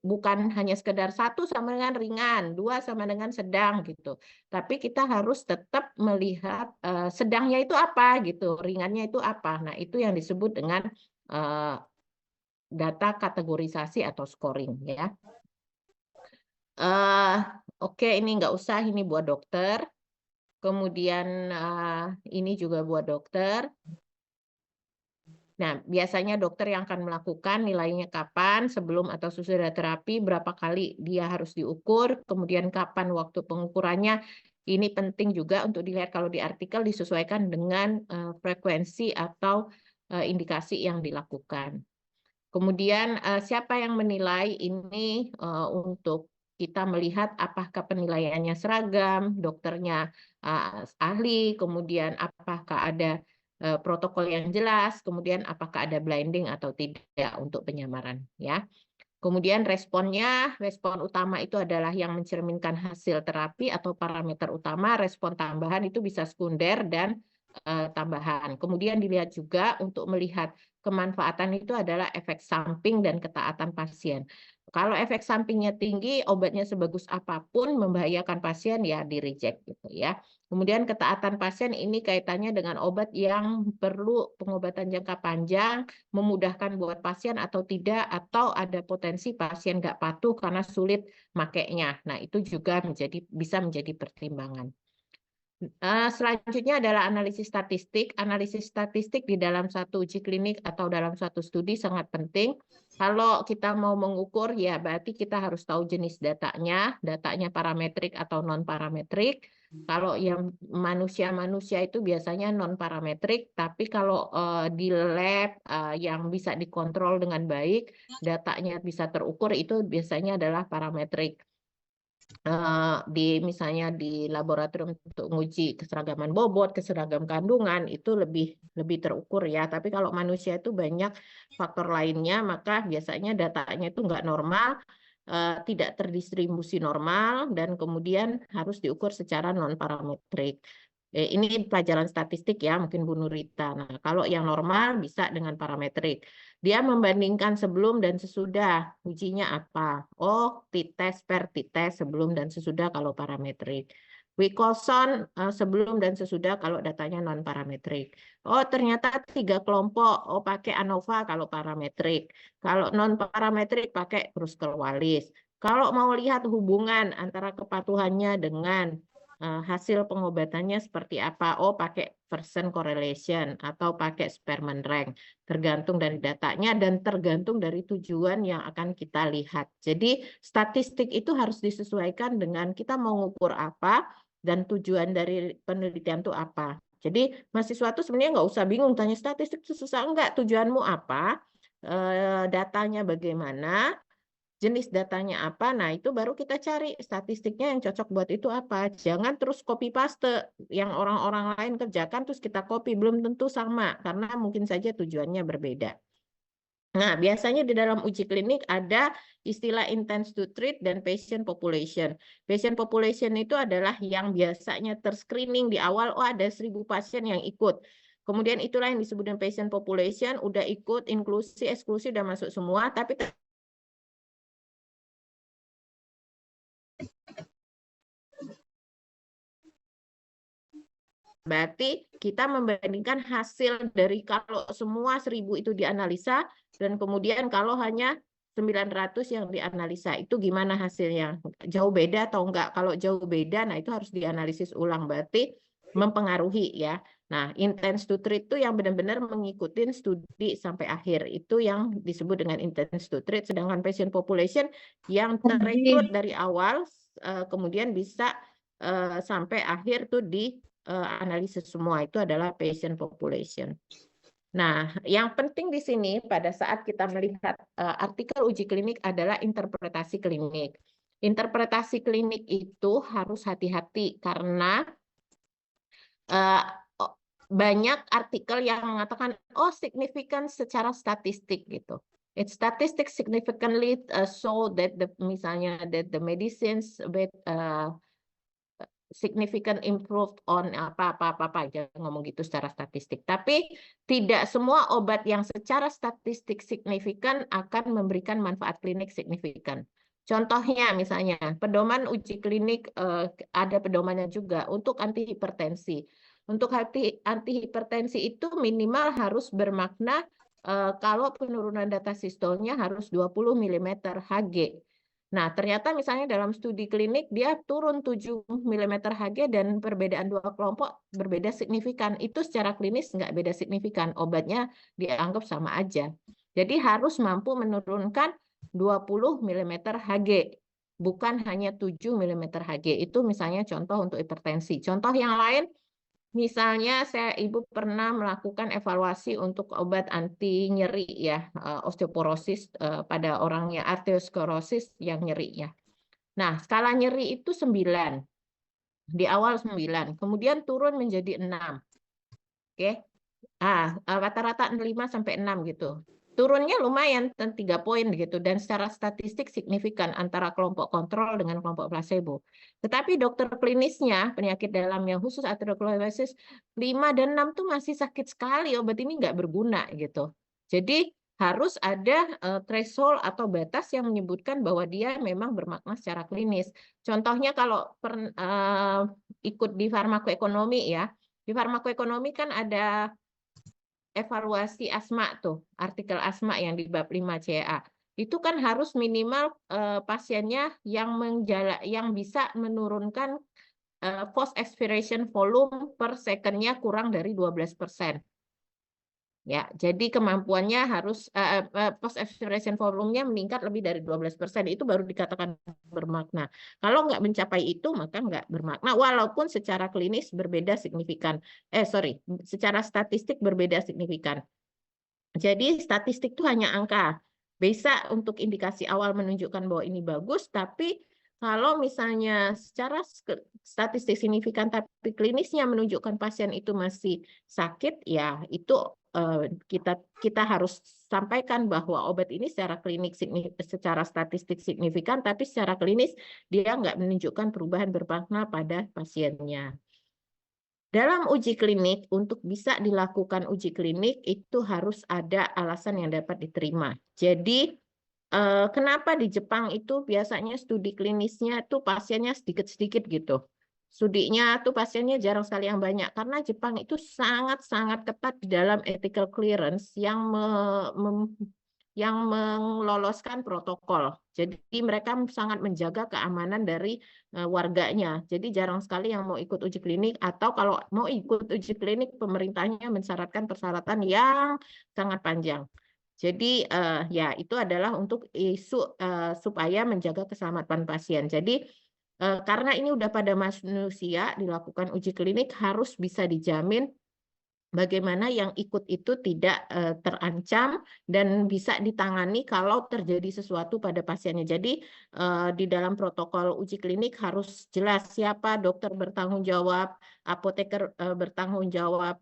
Bukan hanya sekedar 1 sama dengan ringan, 2 sama dengan sedang gitu. Tapi kita harus tetap melihat sedangnya itu apa gitu, ringannya itu apa. Nah, itu yang disebut dengan data kategorisasi atau scoring, ya. Oke, ini nggak usah, ini buat dokter. Kemudian ini juga buat dokter. Nah, biasanya dokter yang akan melakukan nilainya kapan, sebelum atau sesudah terapi, berapa kali dia harus diukur, kemudian kapan waktu pengukurannya. Ini penting juga untuk dilihat kalau di artikel disesuaikan dengan frekuensi atau indikasi yang dilakukan. Kemudian siapa yang menilai ini untuk kita melihat apakah penilaiannya seragam, dokternya ahli, kemudian apakah ada protokol yang jelas, kemudian apakah ada blinding atau tidak untuk penyamaran, ya. Kemudian respon utama itu adalah yang mencerminkan hasil terapi atau parameter utama, respon tambahan itu bisa sekunder dan tambahan. Kemudian dilihat juga untuk melihat kemanfaatan itu adalah efek samping dan ketaatan pasien. Kalau efek sampingnya tinggi, obatnya sebagus apapun membahayakan pasien, ya di-reject gitu, ya. Kemudian ketaatan pasien ini kaitannya dengan obat yang perlu pengobatan jangka panjang, memudahkan buat pasien atau tidak, atau ada potensi pasien nggak patuh karena sulit makainya. Nah, itu juga bisa menjadi pertimbangan. Selanjutnya adalah analisis statistik. Analisis statistik di dalam satu uji klinik atau dalam satu studi sangat penting. Kalau kita mau mengukur, ya berarti kita harus tahu jenis datanya parametrik atau non-parametrik. Kalau yang manusia-manusia itu biasanya non-parametrik, tapi kalau di lab yang bisa dikontrol dengan baik, datanya bisa terukur, itu biasanya adalah parametrik. Misalnya di laboratorium untuk menguji keseragaman bobot, keseragaman kandungan, itu lebih terukur ya. Tapi kalau manusia itu banyak faktor lainnya, maka biasanya datanya itu nggak normal, tidak terdistribusi normal, dan kemudian harus diukur secara non-parametrik. Ini pelajaran statistik ya, mungkin Bu Nurita. Nah, kalau yang normal bisa dengan parametrik. Dia membandingkan sebelum dan sesudah. Ujinya apa? Oh, t-test per t-test sebelum dan sesudah kalau parametrik. Wilcoxon sebelum dan sesudah kalau datanya non-parametrik. Oh, ternyata 3 kelompok. Oh, pakai ANOVA kalau parametrik. Kalau non-parametrik pakai Kruskal-Wallis. Kalau mau lihat hubungan antara kepatuhannya dengan hasil pengobatannya seperti apa? Oh, pakai Pearson correlation atau pakai Spearman rank. Tergantung dari datanya dan tergantung dari tujuan yang akan kita lihat. Jadi statistik itu harus disesuaikan dengan kita mau ngukur apa dan tujuan dari penelitian itu apa. Jadi mahasiswa itu sebenarnya nggak usah bingung tanya statistik itu susah enggak, tujuanmu apa, datanya bagaimana, jenis datanya apa, nah itu baru kita cari statistiknya yang cocok buat itu apa. Jangan terus copy paste yang orang-orang lain kerjakan terus kita copy, belum tentu sama karena mungkin saja tujuannya berbeda. Nah, biasanya di dalam uji klinik ada istilah intents to treat dan patient population. Patient population itu adalah yang biasanya terscreening di awal, oh ada 1.000 pasien yang ikut. Kemudian itulah yang disebut dengan patient population, udah ikut, inklusi, eksklusi, udah masuk semua, tapi berarti kita membandingkan hasil dari kalau semua 1.000 itu dianalisa dan kemudian kalau hanya 900 yang dianalisa itu gimana hasilnya? Jauh beda atau enggak? Kalau jauh beda, nah itu harus dianalisis ulang. Berarti mempengaruhi ya. Nah, intents to treat itu yang benar-benar mengikuti studi sampai akhir. Itu yang disebut dengan intents to treat. Sedangkan patient population yang terekrut dari awal, kemudian bisa sampai akhir tuh di analisis semua itu adalah patient population. Nah, yang penting di sini pada saat kita melihat artikel uji klinik adalah interpretasi klinik. Interpretasi klinik itu harus hati-hati karena banyak artikel yang mengatakan oh signifikan secara statistik gitu. It's statistics significantly show that misalnya that the medicines with significant improved on apa jangan ngomong gitu secara statistik. Tapi tidak semua obat yang secara statistik signifikan akan memberikan manfaat klinik signifikan. Contohnya misalnya pedoman uji klinik ada pedomannya juga untuk antihipertensi. Untuk antihipertensi itu minimal harus bermakna kalau penurunan data sistolnya harus 20 mm Hg. Nah, ternyata misalnya dalam studi klinik dia turun 7 mm Hg dan perbedaan dua kelompok berbeda signifikan. Itu secara klinis nggak beda signifikan. Obatnya dianggap sama aja. Jadi harus mampu menurunkan 20 mm Hg. Bukan hanya 7 mm Hg. Itu misalnya contoh untuk hipertensi. Contoh yang lain, misalnya Ibu pernah melakukan evaluasi untuk obat anti nyeri ya, osteoporosis pada orang yang arteriosklerosis yang nyeri ya. Nah, skala nyeri itu 9. Di awal 9, kemudian turun menjadi 6. Oke. Rata-rata 5 sampai 6 gitu. Turunnya lumayan 3 poin gitu dan secara statistik signifikan antara kelompok kontrol dengan kelompok placebo. Tetapi dokter klinisnya penyakit dalam yang khusus arteriosklerosis 5 dan 6 tuh masih sakit sekali, obat ini nggak berguna gitu. Jadi harus ada threshold atau batas yang menyebutkan bahwa dia memang bermakna secara klinis. Contohnya kalau ikut di farmakoekonomi ya, di farmakoekonomi kan ada evaluasi asma tuh, artikel asma yang di bab 5 CA. Itu kan harus minimal pasiennya yang bisa menurunkan forced expiration volume per second-nya kurang dari 12%. Ya, jadi kemampuannya harus post expression volumenya meningkat lebih dari 12%, itu baru dikatakan bermakna. Kalau nggak mencapai itu maka nggak bermakna, walaupun secara klinis berbeda signifikan. Secara statistik berbeda signifikan. Jadi statistik itu hanya angka. Bisa untuk indikasi awal menunjukkan bahwa ini bagus, tapi kalau misalnya secara statistik signifikan tapi klinisnya menunjukkan pasien itu masih sakit, ya itu kita harus sampaikan bahwa obat ini secara klinik secara statistik signifikan, tapi secara klinis dia nggak menunjukkan perubahan bermakna pada pasiennya. Dalam uji klinik, untuk bisa dilakukan uji klinik itu harus ada alasan yang dapat diterima. Jadi, kenapa di Jepang itu biasanya studi klinisnya tuh pasiennya sedikit-sedikit gitu. Studinya tuh pasiennya jarang sekali yang banyak, karena Jepang itu sangat-sangat ketat di dalam ethical clearance yang meloloskan protokol. Jadi mereka sangat menjaga keamanan dari warganya. Jadi jarang sekali yang mau ikut uji klinik, atau kalau mau ikut uji klinik pemerintahnya mensyaratkan persyaratan yang sangat panjang. Jadi ya itu adalah untuk isu supaya menjaga keselamatan pasien. Jadi karena ini udah pada manusia dilakukan uji klinik, harus bisa dijamin bagaimana yang ikut itu tidak terancam dan bisa ditangani kalau terjadi sesuatu pada pasiennya. Jadi di dalam protokol uji klinik harus jelas siapa dokter bertanggung jawab, apoteker bertanggung jawab,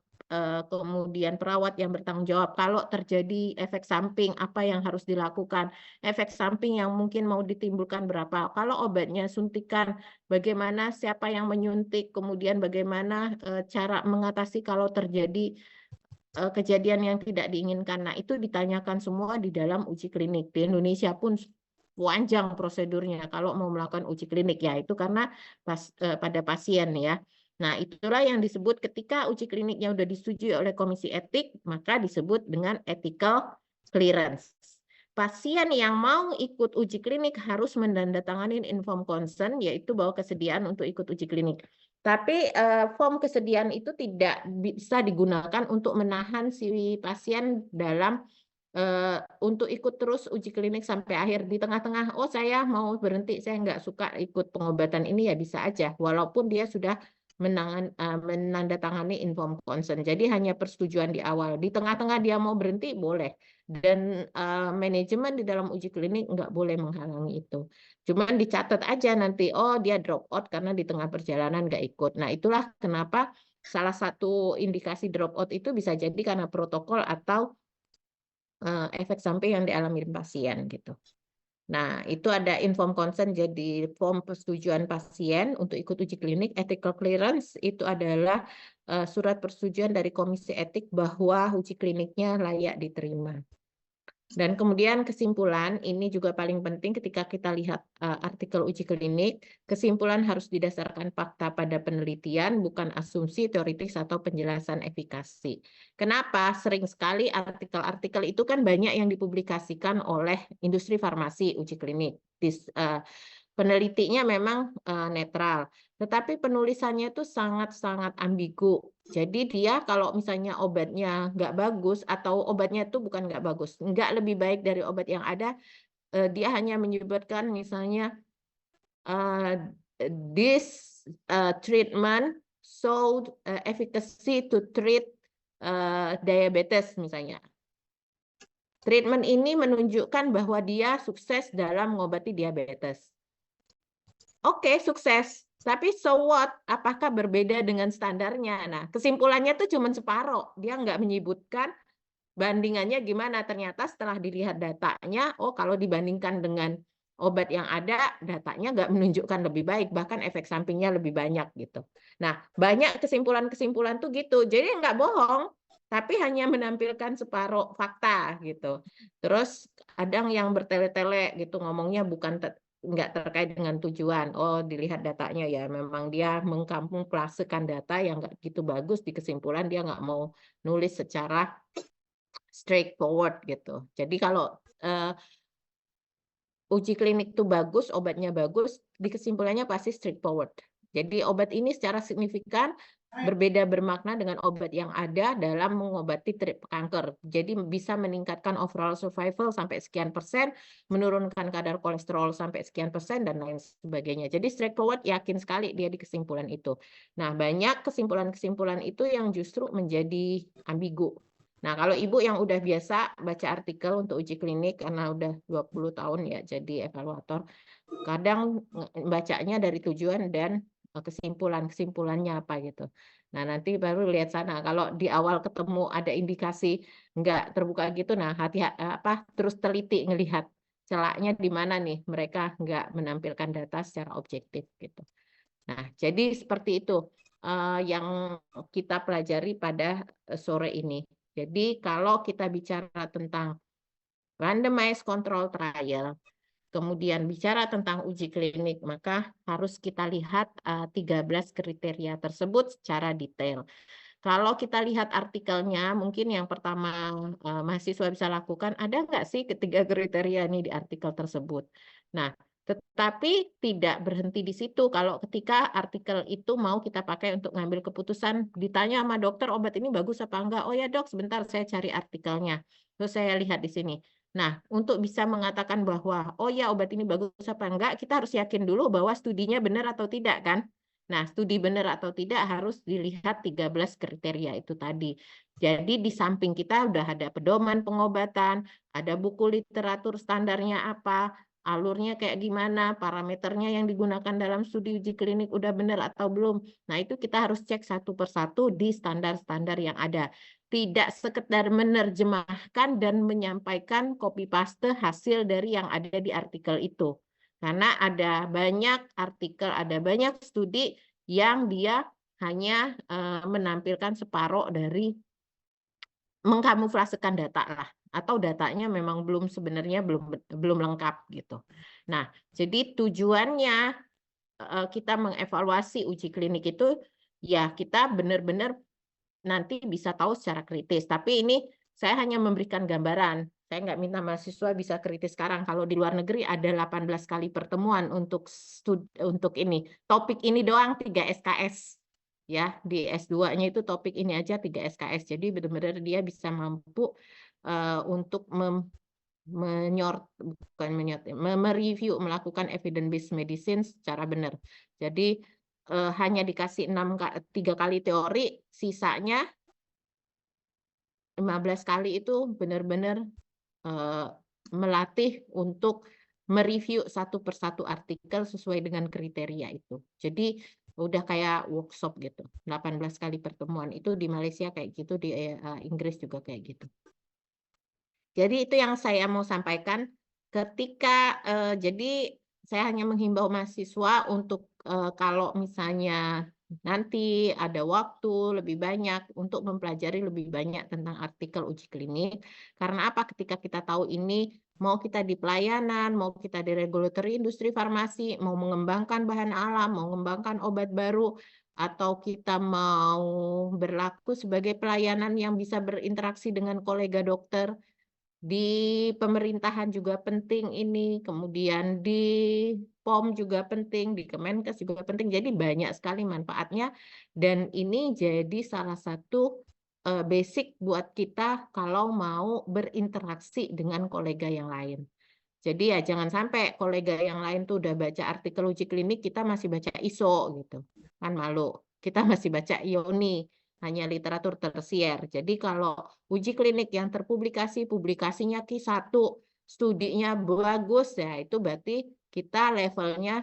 kemudian perawat yang bertanggung jawab. Kalau terjadi efek samping, apa yang harus dilakukan? Efek samping yang mungkin mau ditimbulkan berapa? Kalau obatnya suntikan, bagaimana siapa yang menyuntik, kemudian bagaimana cara mengatasi kalau terjadi kejadian yang tidak diinginkan. Nah, itu ditanyakan semua di dalam uji klinik. Di Indonesia pun panjang prosedurnya kalau mau melakukan uji klinik, ya itu karena pada pasien ya. Nah, itulah yang disebut ketika uji kliniknya sudah disetujui oleh komisi etik, maka disebut dengan ethical clearance. Pasien yang mau ikut uji klinik harus menandatangani inform consent, yaitu bahwa kesediaan untuk ikut uji klinik. Tapi form kesediaan itu tidak bisa digunakan untuk menahan si pasien dalam untuk ikut terus uji klinik sampai akhir. Di tengah-tengah, oh saya mau berhenti, saya nggak suka ikut pengobatan ini, ya bisa aja, walaupun dia sudah menandatangani inform consent. Jadi hanya persetujuan di awal. Di tengah-tengah dia mau berhenti, boleh. Dan manajemen di dalam uji klinik nggak boleh menghalangi itu. Cuman dicatat aja nanti, oh dia drop out karena di tengah perjalanan nggak ikut. Nah itulah kenapa salah satu indikasi drop out itu bisa jadi karena protokol atau efek samping yang dialami pasien gitu. Nah, itu ada inform consent, jadi form persetujuan pasien untuk ikut uji klinik. Ethical clearance itu adalah surat persetujuan dari komisi etik bahwa uji kliniknya layak diterima. Dan kemudian kesimpulan, ini juga paling penting ketika kita lihat artikel uji klinik, kesimpulan harus didasarkan fakta pada penelitian, bukan asumsi teoritis atau penjelasan efikasi. Kenapa? Sering sekali artikel-artikel itu kan banyak yang dipublikasikan oleh industri farmasi uji klinik. Penelitinya memang netral, tetapi penulisannya itu sangat-sangat ambigu. Jadi dia kalau misalnya obatnya nggak bagus, atau obatnya itu bukan nggak bagus, nggak lebih baik dari obat yang ada, dia hanya menyebutkan misalnya this treatment showed efficacy to treat diabetes misalnya. Treatment ini menunjukkan bahwa dia sukses dalam mengobati diabetes. Oke, sukses. Tapi so what? Apakah berbeda dengan standarnya? Nah, kesimpulannya tuh cuma separuh. Dia nggak menyebutkan bandingannya gimana. Ternyata setelah dilihat datanya, oh kalau dibandingkan dengan obat yang ada, datanya nggak menunjukkan lebih baik. Bahkan efek sampingnya lebih banyak gitu. Nah, banyak kesimpulan-kesimpulan tuh gitu. Jadi nggak bohong, tapi hanya menampilkan separuh fakta gitu. Terus kadang yang bertele-tele gitu ngomongnya bukan nggak terkait dengan tujuan. Oh, dilihat datanya ya, memang dia mengkamuflasekan data yang nggak gitu bagus di kesimpulan, dia nggak mau nulis secara straightforward gitu. Jadi kalau uji klinik itu bagus, obatnya bagus, di kesimpulannya pasti straightforward. Jadi obat ini secara signifikan berbeda bermakna dengan obat yang ada dalam mengobati kanker. Jadi bisa meningkatkan overall survival sampai sekian persen, menurunkan kadar kolesterol sampai sekian persen, dan lain sebagainya. Jadi straightforward, yakin sekali dia di kesimpulan itu. Nah, banyak kesimpulan-kesimpulan itu yang justru menjadi ambigu. Nah, kalau ibu yang udah biasa baca artikel untuk uji klinik, karena udah 20 tahun ya jadi evaluator, kadang bacanya dari tujuan dan kesimpulannya apa gitu. Nah, nanti baru lihat sana. Kalau di awal ketemu ada indikasi nggak terbuka gitu, nah terus teliti ngelihat celahnya di mana nih mereka nggak menampilkan data secara objektif gitu. Nah, jadi seperti itu yang kita pelajari pada sore ini. Jadi kalau kita bicara tentang randomized control trial, kemudian bicara tentang uji klinik, maka harus kita lihat 13 kriteria tersebut secara detail. Kalau kita lihat artikelnya, mungkin yang pertama mahasiswa bisa lakukan, ada nggak sih ketiga kriteria ini di artikel tersebut? Nah, tetapi tidak berhenti di situ. Kalau ketika artikel itu mau kita pakai untuk ngambil keputusan, ditanya sama dokter obat ini bagus apa enggak? Oh ya dok, sebentar saya cari artikelnya. Terus saya lihat di sini. Nah, untuk bisa mengatakan bahwa, oh ya obat ini bagus apa enggak, kita harus yakin dulu bahwa studinya benar atau tidak kan? Nah, studi benar atau tidak harus dilihat 13 kriteria itu tadi. Jadi di samping kita udah ada pedoman pengobatan, ada buku literatur standarnya apa, alurnya kayak gimana, parameternya yang digunakan dalam studi uji klinik udah benar atau belum. Nah, itu kita harus cek satu persatu di standar-standar yang ada. Tidak sekedar menerjemahkan dan menyampaikan copy paste hasil dari yang ada di artikel itu. Karena ada banyak artikel, ada banyak studi yang dia hanya menampilkan separuh dari mengkamuflasekan data lah, atau datanya memang sebenarnya belum lengkap gitu. Nah, jadi tujuannya kita mengevaluasi uji klinik itu ya kita benar-benar nanti bisa tahu secara kritis. Tapi ini saya hanya memberikan gambaran. Saya nggak minta mahasiswa bisa kritis sekarang. Kalau di luar negeri ada 18 kali pertemuan untuk ini. Topik ini doang 3 SKS. Ya, di S2-nya itu topik ini aja 3 SKS. Jadi benar-benar dia bisa mampu untuk mereview, melakukan evidence based medicine secara benar. Jadi hanya dikasih 3 kali teori, sisanya 15 kali itu benar-benar melatih untuk mereview satu persatu artikel sesuai dengan kriteria itu. Jadi udah kayak workshop gitu. 18 kali pertemuan itu di Malaysia kayak gitu, di Inggris juga kayak gitu. Jadi itu yang saya mau sampaikan ketika jadi saya hanya menghimbau mahasiswa untuk kalau misalnya nanti ada waktu lebih banyak untuk mempelajari lebih banyak tentang artikel uji klinik. Karena apa? Ketika kita tahu ini, mau kita di pelayanan, mau kita di regulatory industri farmasi, mau mengembangkan bahan alam, mau mengembangkan obat baru, atau kita mau berlaku sebagai pelayanan yang bisa berinteraksi dengan kolega dokter, di pemerintahan juga penting ini, kemudian di POM juga penting, di Kemenkes juga penting. Jadi banyak sekali manfaatnya dan ini jadi salah satu basic buat kita kalau mau berinteraksi dengan kolega yang lain. Jadi ya jangan sampai kolega yang lain tuh udah baca artikel uji klinik, kita masih baca ISO gitu. Kan malu. Kita masih baca IONI, hanya literatur tersier. Jadi kalau uji klinik yang terpublikasi, publikasinya Q1, studinya bagus, ya itu berarti kita levelnya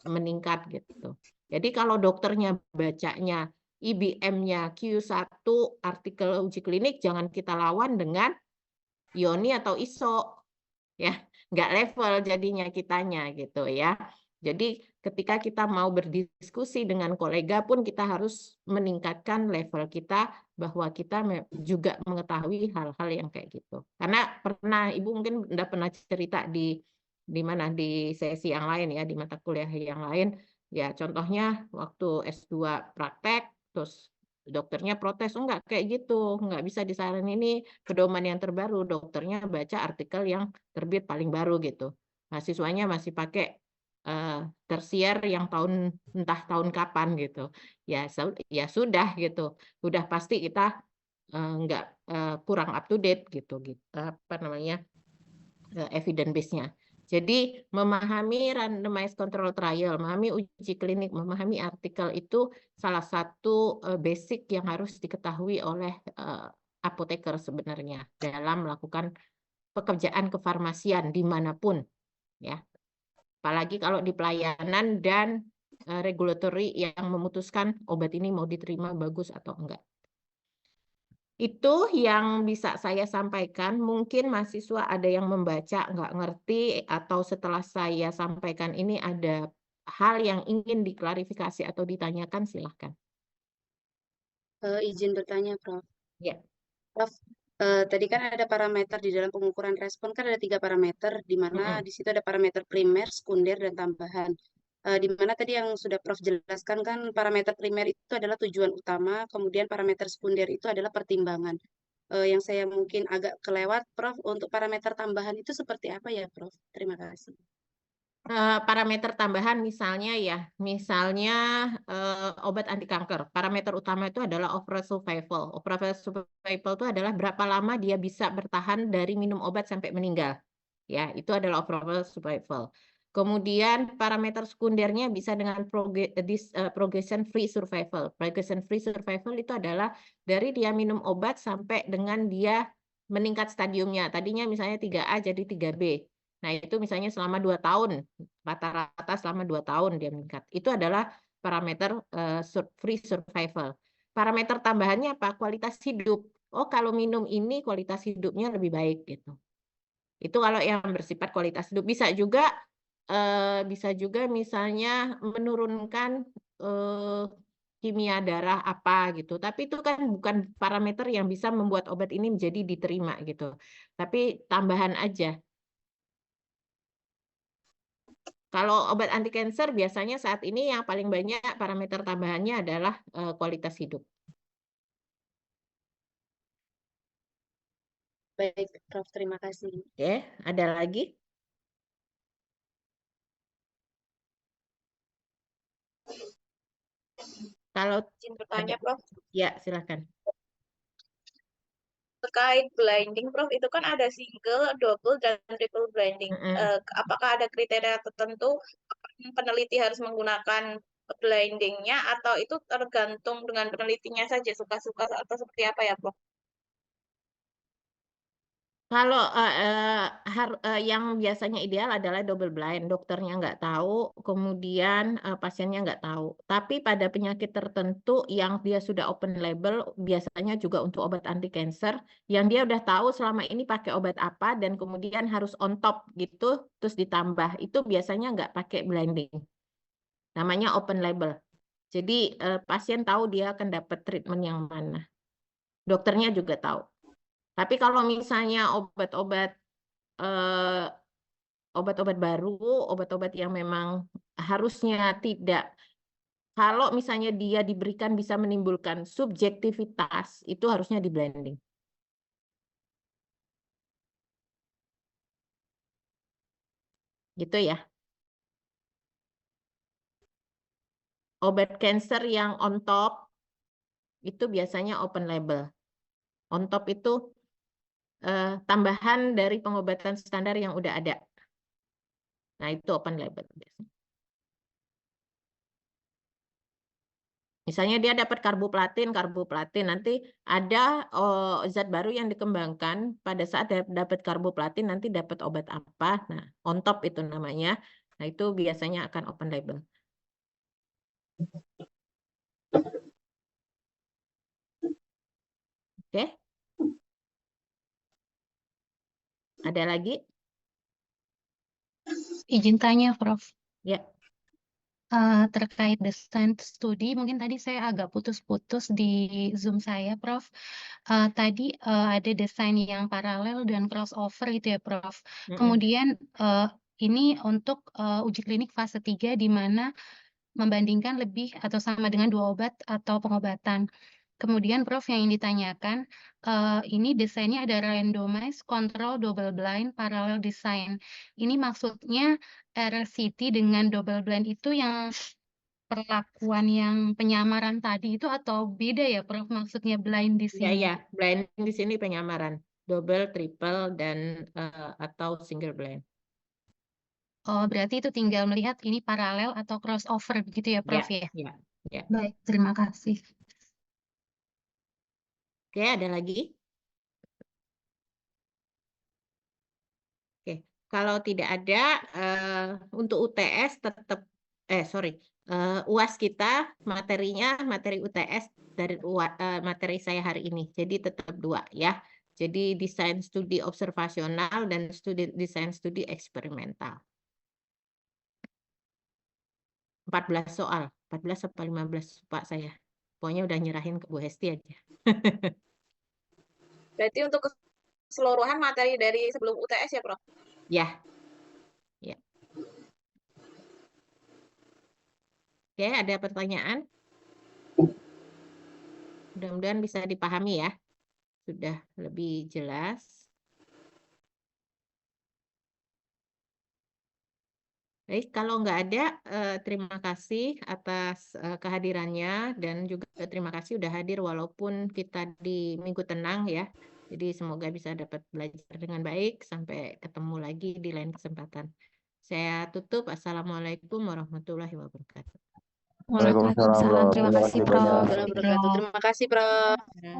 meningkat gitu. Jadi kalau dokternya bacanya IBM-nya Q1 artikel uji klinik, jangan kita lawan dengan IONI atau ISO. Ya, nggak level jadinya kitanya gitu ya. Jadi ketika kita mau berdiskusi dengan kolega pun kita harus meningkatkan level kita bahwa kita juga mengetahui hal-hal yang kayak gitu. Karena pernah Ibu mungkin udah pernah cerita di mana di sesi yang lain ya, di mata kuliah yang lain, ya contohnya waktu S2 praktek terus dokternya protes, enggak kayak gitu, enggak bisa disaranin ini pedoman yang terbaru, dokternya baca artikel yang terbit paling baru gitu. Mahasiswanya masih pakai tersier yang entah tahun kapan gitu. Ya sudah gitu. Udah pasti kita nggak kurang up to date gitu, apa namanya, evidence base-nya. Jadi memahami randomized control trial, memahami uji klinik, memahami artikel itu salah satu basic yang harus diketahui oleh apoteker sebenarnya dalam melakukan pekerjaan kefarmasian dimanapun, ya. Apalagi kalau di pelayanan dan regulatory yang memutuskan obat ini mau diterima bagus atau enggak. Itu yang bisa saya sampaikan. Mungkin mahasiswa ada yang membaca nggak ngerti, atau setelah saya sampaikan ini ada hal yang ingin diklarifikasi atau ditanyakan, silahkan. Izin bertanya, Prof. Ya. Prof, tadi kan ada parameter di dalam pengukuran respon, kan ada 3 parameter, di mana di situ ada parameter primer, sekunder, dan tambahan. Di mana tadi yang sudah Prof jelaskan kan parameter primer itu adalah tujuan utama, kemudian parameter sekunder itu adalah pertimbangan. Yang saya mungkin agak kelewat, Prof, untuk parameter tambahan itu seperti apa ya, Prof? Terima kasih. Parameter tambahan misalnya obat anti kanker. Parameter utama itu adalah overall survival. Overall survival itu adalah berapa lama dia bisa bertahan dari minum obat sampai meninggal. Ya, itu adalah overall survival. Kemudian parameter sekundernya bisa dengan progression free survival. Progression free survival itu adalah dari dia minum obat sampai dengan dia meningkat stadiumnya. Tadinya misalnya 3A jadi 3B. Nah, itu misalnya selama 2 tahun, rata-rata selama 2 tahun dia meningkat. Itu adalah parameter free survival. Parameter tambahannya apa? Kualitas hidup. Oh, kalau minum ini kualitas hidupnya lebih baik gitu. Itu kalau yang bersifat kualitas hidup. Bisa juga misalnya menurunkan kimia darah apa gitu. Tapi itu kan bukan parameter yang bisa membuat obat ini menjadi diterima gitu. Tapi tambahan aja. Kalau obat anti kanker biasanya saat ini yang paling banyak parameter tambahannya adalah kualitas hidup. Baik, Prof, terima kasih. Oke, ada lagi? Kalau Izin ada, bertanya, Prof. ya silakan. Terkait blinding, Prof, itu kan ada single, double, dan triple blinding. Apakah ada kriteria tertentu peneliti harus menggunakan blindingnya, atau itu tergantung dengan penelitinya saja, suka-suka atau seperti apa ya, Prof? Kalau yang biasanya ideal adalah double blind, dokternya nggak tahu, kemudian pasiennya nggak tahu. Tapi pada penyakit tertentu yang dia sudah open label, biasanya juga untuk obat anti cancer, yang dia udah tahu selama ini pakai obat apa dan kemudian harus on top gitu, terus ditambah, itu biasanya nggak pakai blinding. Namanya open label. Jadi pasien tahu dia akan dapat treatment yang mana. Dokternya juga tahu. Tapi kalau misalnya eh, obat-obat baru, obat-obat yang memang harusnya tidak, kalau misalnya dia diberikan bisa menimbulkan subjektivitas, itu harusnya di blending. Gitu ya. Obat cancer yang on top, itu biasanya open label. On top itu tambahan dari pengobatan standar yang udah ada. Nah, itu open label biasanya. Misalnya dia dapat karboplatin, nanti ada zat baru yang dikembangkan pada saat dapat karboplatin nanti dapat obat apa. Nah, on top itu namanya. Nah, itu biasanya akan open label. Oke? Ada lagi? Izin tanya, Prof. Ya. Terkait desain studi, mungkin tadi saya agak putus-putus di Zoom saya, Prof. Tadi ada desain yang paralel dan crossover gitu ya, Prof. Kemudian ini untuk uji klinik fase 3 di mana membandingkan lebih atau sama dengan 2 obat atau pengobatan. Kemudian Prof yang ditanyakan, ini desainnya ada randomized control double blind parallel design. Ini maksudnya RCT dengan double blind itu yang perlakuan yang penyamaran tadi itu atau beda ya Prof maksudnya blind di Ya, sini? ya, blind di sini penyamaran, double, triple, dan atau single blind. Oh, berarti itu tinggal melihat ini paralel atau crossover begitu ya Prof ya? Ya, ya. Baik, terima kasih. Oke, ada lagi? Oke, kalau tidak ada untuk UTS tetap UAS kita materinya materi UTS dari materi saya hari ini. Jadi tetap 2 ya. Jadi desain studi observasional dan desain studi eksperimental. 14 soal, 14 atau 15 Pak saya. Pokoknya udah nyerahin ke Bu Hesti aja. Berarti untuk keseluruhan materi dari sebelum UTS ya, Prof? Ya. Ya. Oke, ada pertanyaan? Mudah-mudahan bisa dipahami ya. Sudah lebih jelas. Baik, kalau nggak ada, terima kasih atas kehadirannya dan juga terima kasih udah hadir walaupun kita di Minggu Tenang ya. Jadi semoga bisa dapat belajar dengan baik. Sampai ketemu lagi di lain kesempatan. Saya tutup. Assalamualaikum warahmatullahi wabarakatuh. Waalaikumsalam, Waalaikumsalam, terima Terima kasih kasih banyak. Prof. Warahmatullahi wabarakatuh. Terima kasih, Prof. Ya.